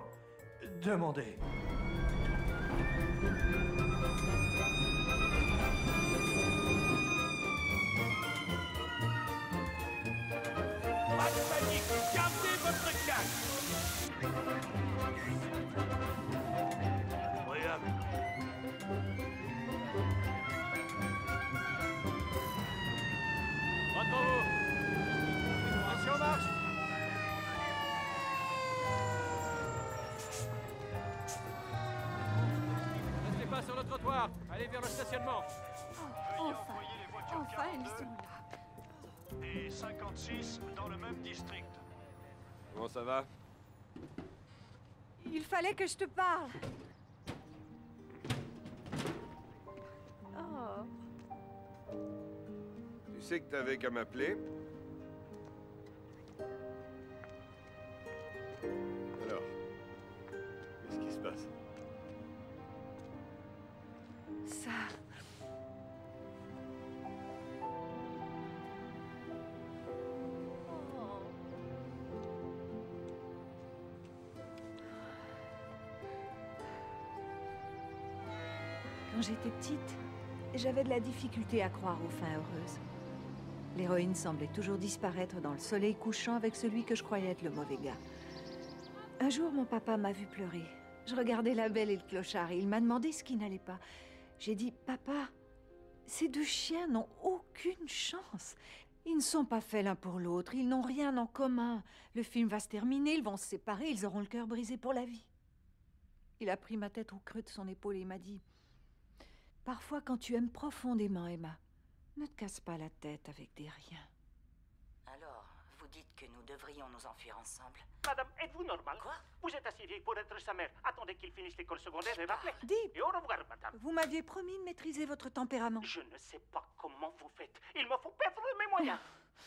demandé. pas de panique, gardez votre calme! Incroyable. Votre Attention, marche! Restez pas sur le trottoir. Allez vers le stationnement. Enfin, ils sont là. Et 56 dans le même district. Comment ça va? Il fallait que je te parle. Oh. Tu sais que t'avais qu'à m'appeler? Alors, qu'est-ce qui se passe? Ça. Quand j'étais petite, j'avais de la difficulté à croire aux fins heureuses. L'héroïne semblait toujours disparaître dans le soleil couchant avec celui que je croyais être le mauvais gars. Un jour, mon papa m'a vu pleurer. Je regardais la belle et le clochard et il m'a demandé ce qui n'allait pas. J'ai dit, papa, ces deux chiens n'ont aucune chance. Ils ne sont pas faits l'un pour l'autre, ils n'ont rien en commun. Le film va se terminer, ils vont se séparer, ils auront le cœur brisé pour la vie. Il a pris ma tête au creux de son épaule et il m'a dit, parfois quand tu aimes profondément Emma, ne te casse pas la tête avec des riens. Alors, vous dites que nous nous devrions nous enfuir ensemble. Madame, êtes-vous normale? Quoi? Vous êtes assez vieille pour être sa mère. Attendez qu'il finisse l'école secondaire et rappelez. Deep. Et au revoir, madame. Vous m'aviez promis de maîtriser votre tempérament. Je ne sais pas comment vous faites. Il me faut perdre mes moyens.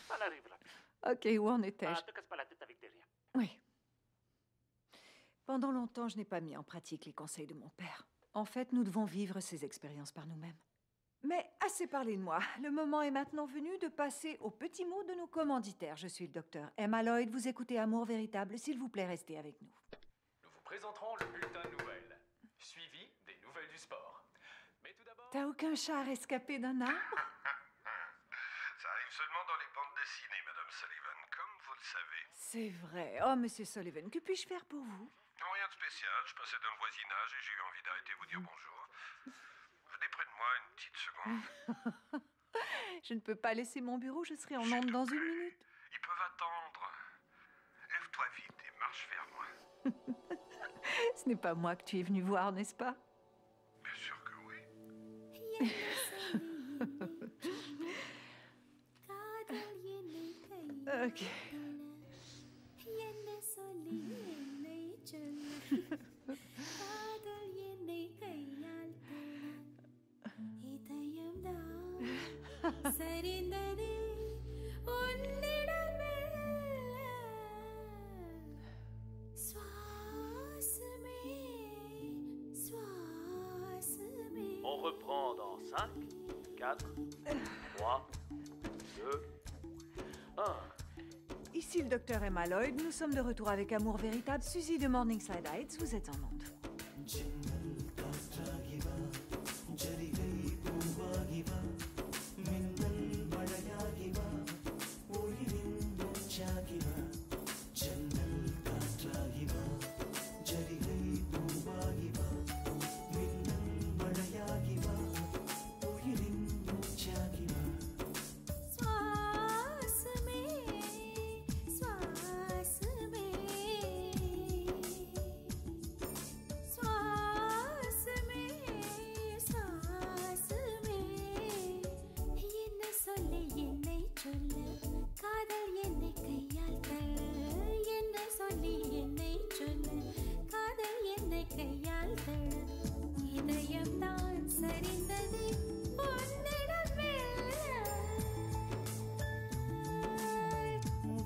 Ça n'arrivera plus. Ok, où en étais-je? Ne te casse pas la tête avec des rien. Oui. Pendant longtemps, je n'ai pas mis en pratique les conseils de mon père. En fait, nous devons vivre ces expériences par nous-mêmes. Mais assez parlé de moi. Le moment est maintenant venu de passer aux petits mots de nos commanditaires. Je suis le docteur Emma Lloyd. Vous écoutez Amour Véritable. S'il vous plaît, restez avec nous. Nous vous présenterons le bulletin de nouvelles, suivi des nouvelles du sport. Mais tout d'abord... T'as aucun chat à rescapé d'un arbre? Ça arrive seulement dans les bandes dessinées, Madame Sullivan, comme vous le savez. C'est vrai. Oh, Monsieur Sullivan, que puis-je faire pour vous? Rien de spécial, je passais dans le voisinage et j'ai eu envie d'arrêter vous dire bonjour. Venez près de moi une petite seconde. Je ne peux pas laisser mon bureau, je serai en onde dans une minute. Ils peuvent attendre. Lève-toi vite et marche vers moi. Ce n'est pas moi que tu es venu voir, n'est-ce pas? Bien sûr que oui. Ok. On reprend dans 5, 4, 3, 2, 1. Ici le docteur Emma Lloyd. Nous sommes de retour avec Amour Véritable. Suzy de Morningside Heights, vous êtes en onde.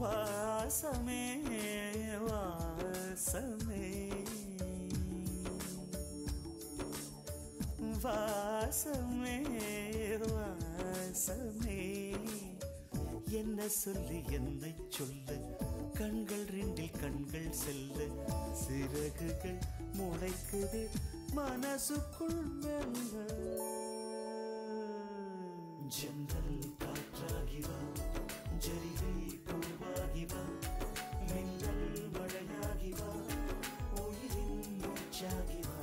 வாசமே வாசமே வாசமே வாசமே என்ன சொல்லி என்னை சொல்ல கண்கள் ரெண்டில் கண்கள் செல்ல சிறகுகள் முளைக்குது மனசுக்குள் மெல்ல ஜன்னல் காற்றாகி வா ஜரிகை பூவாகி வா மின்னல் மழையாகி வா உயிரின் மூச்சாகி வா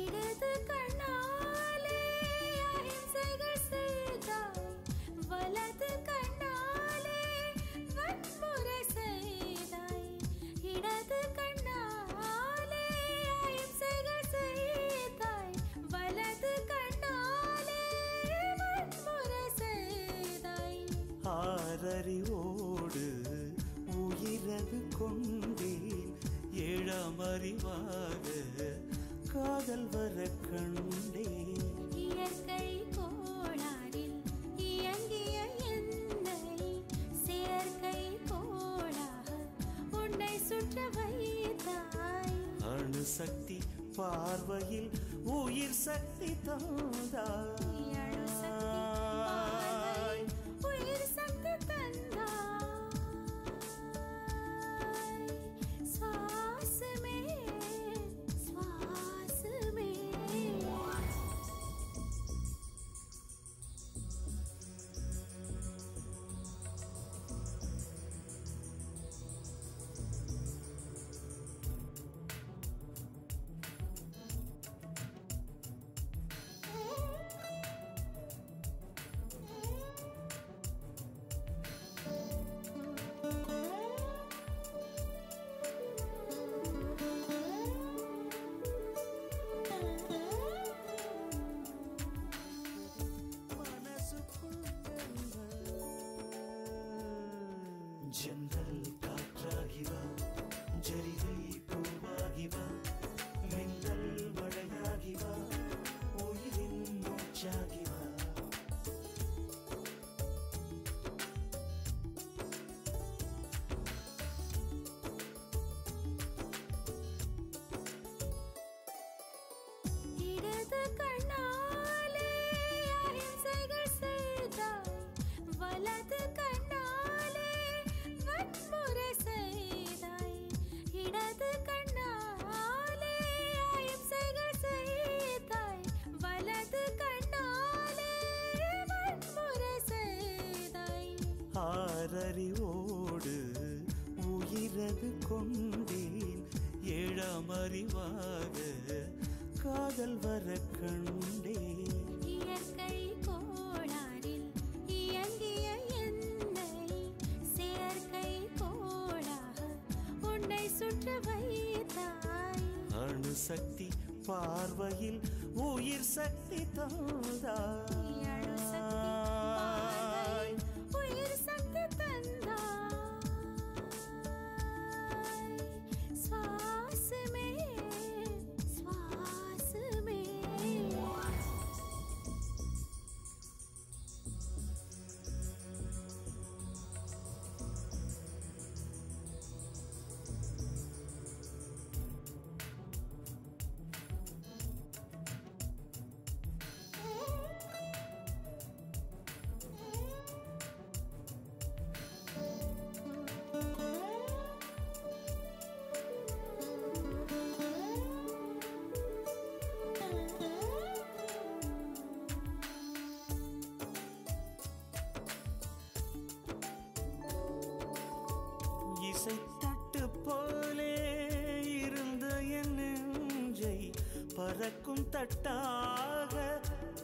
இடது கண்ணாலே அஹிம்சைகள் செய்தாய் வலது கண்ணாலே வன்முறை செய்தாய் இடது கண்ணாலே அஹிம்சைகள் செய்தாய் வலது கண்ணாலே வன்முறை செய்தாய் ஆறறிவோடு உயிரது கொண்டேன் ஏழாம் அறிவாக காதல் வர கண்டேன் இயற்கை கோளாறில் இயங்கிய என்னை செயற்கை கோளாக உன்னை சுற்ற வைத்தாய் அணு சக்தி பார்வையில் உயிர் சக்தி தந்தாய் உயிர் சக்தி தந்தாய் சுவாசமே சுவாசமே இளமறிவாக காதல் வர கண்டே. இயற்கை கோளாறில் இயங்கிய என்னை செயற்கை கோளாக உன்னை சுற்ற வைத்தாய். அணுசக்தி பார்வையில் உயிர் சக்தி தந்தாய். உயிர் சக்தி தந்தாய். சுவாசமே சுவாசமே. இசைத்தட்டு போலே இருந்த என் நெஞ்சை பறக்கும் தட்டாக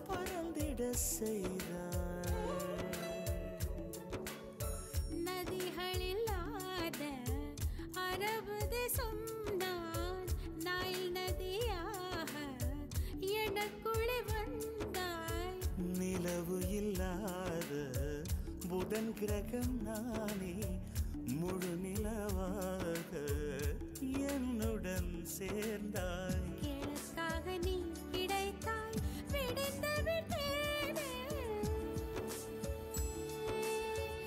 பறந்திட செய்தாய். நதிகளில்லாத அரபு தேசம் நான் நைல் நதியாக எனக்குள்ளே வந்தாய். நிலவு இல்லாத புதன் கிரகம் நானே முழு நிலவாக என்னுடன் சேர்ந்தாய். எனக்காக நீ கிடைத்தாய். விடிந்து விட்டேனே.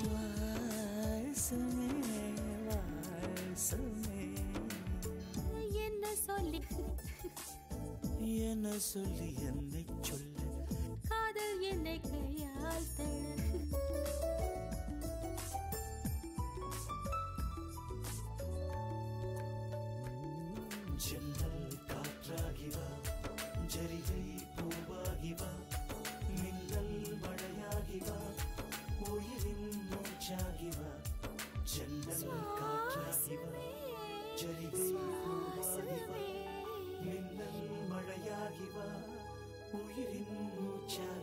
வாசமே வாசமே என்ன சொல்லி என்ன சொல்லி என்னை சொல்ல. காதல் என்னை கையால் தழ. ஜன்னல் காற்றாகி வா, ஜரிகை பூவாகி வா, மின்னல் மழையாகி வா, உயிரின் மூச்சாகி வா. ஜன்னல் காற்றாகி வா, ஜரிகை பூவாகி வா, மின்னல் மழையாகி வா, உயிரின் மூச்சாகி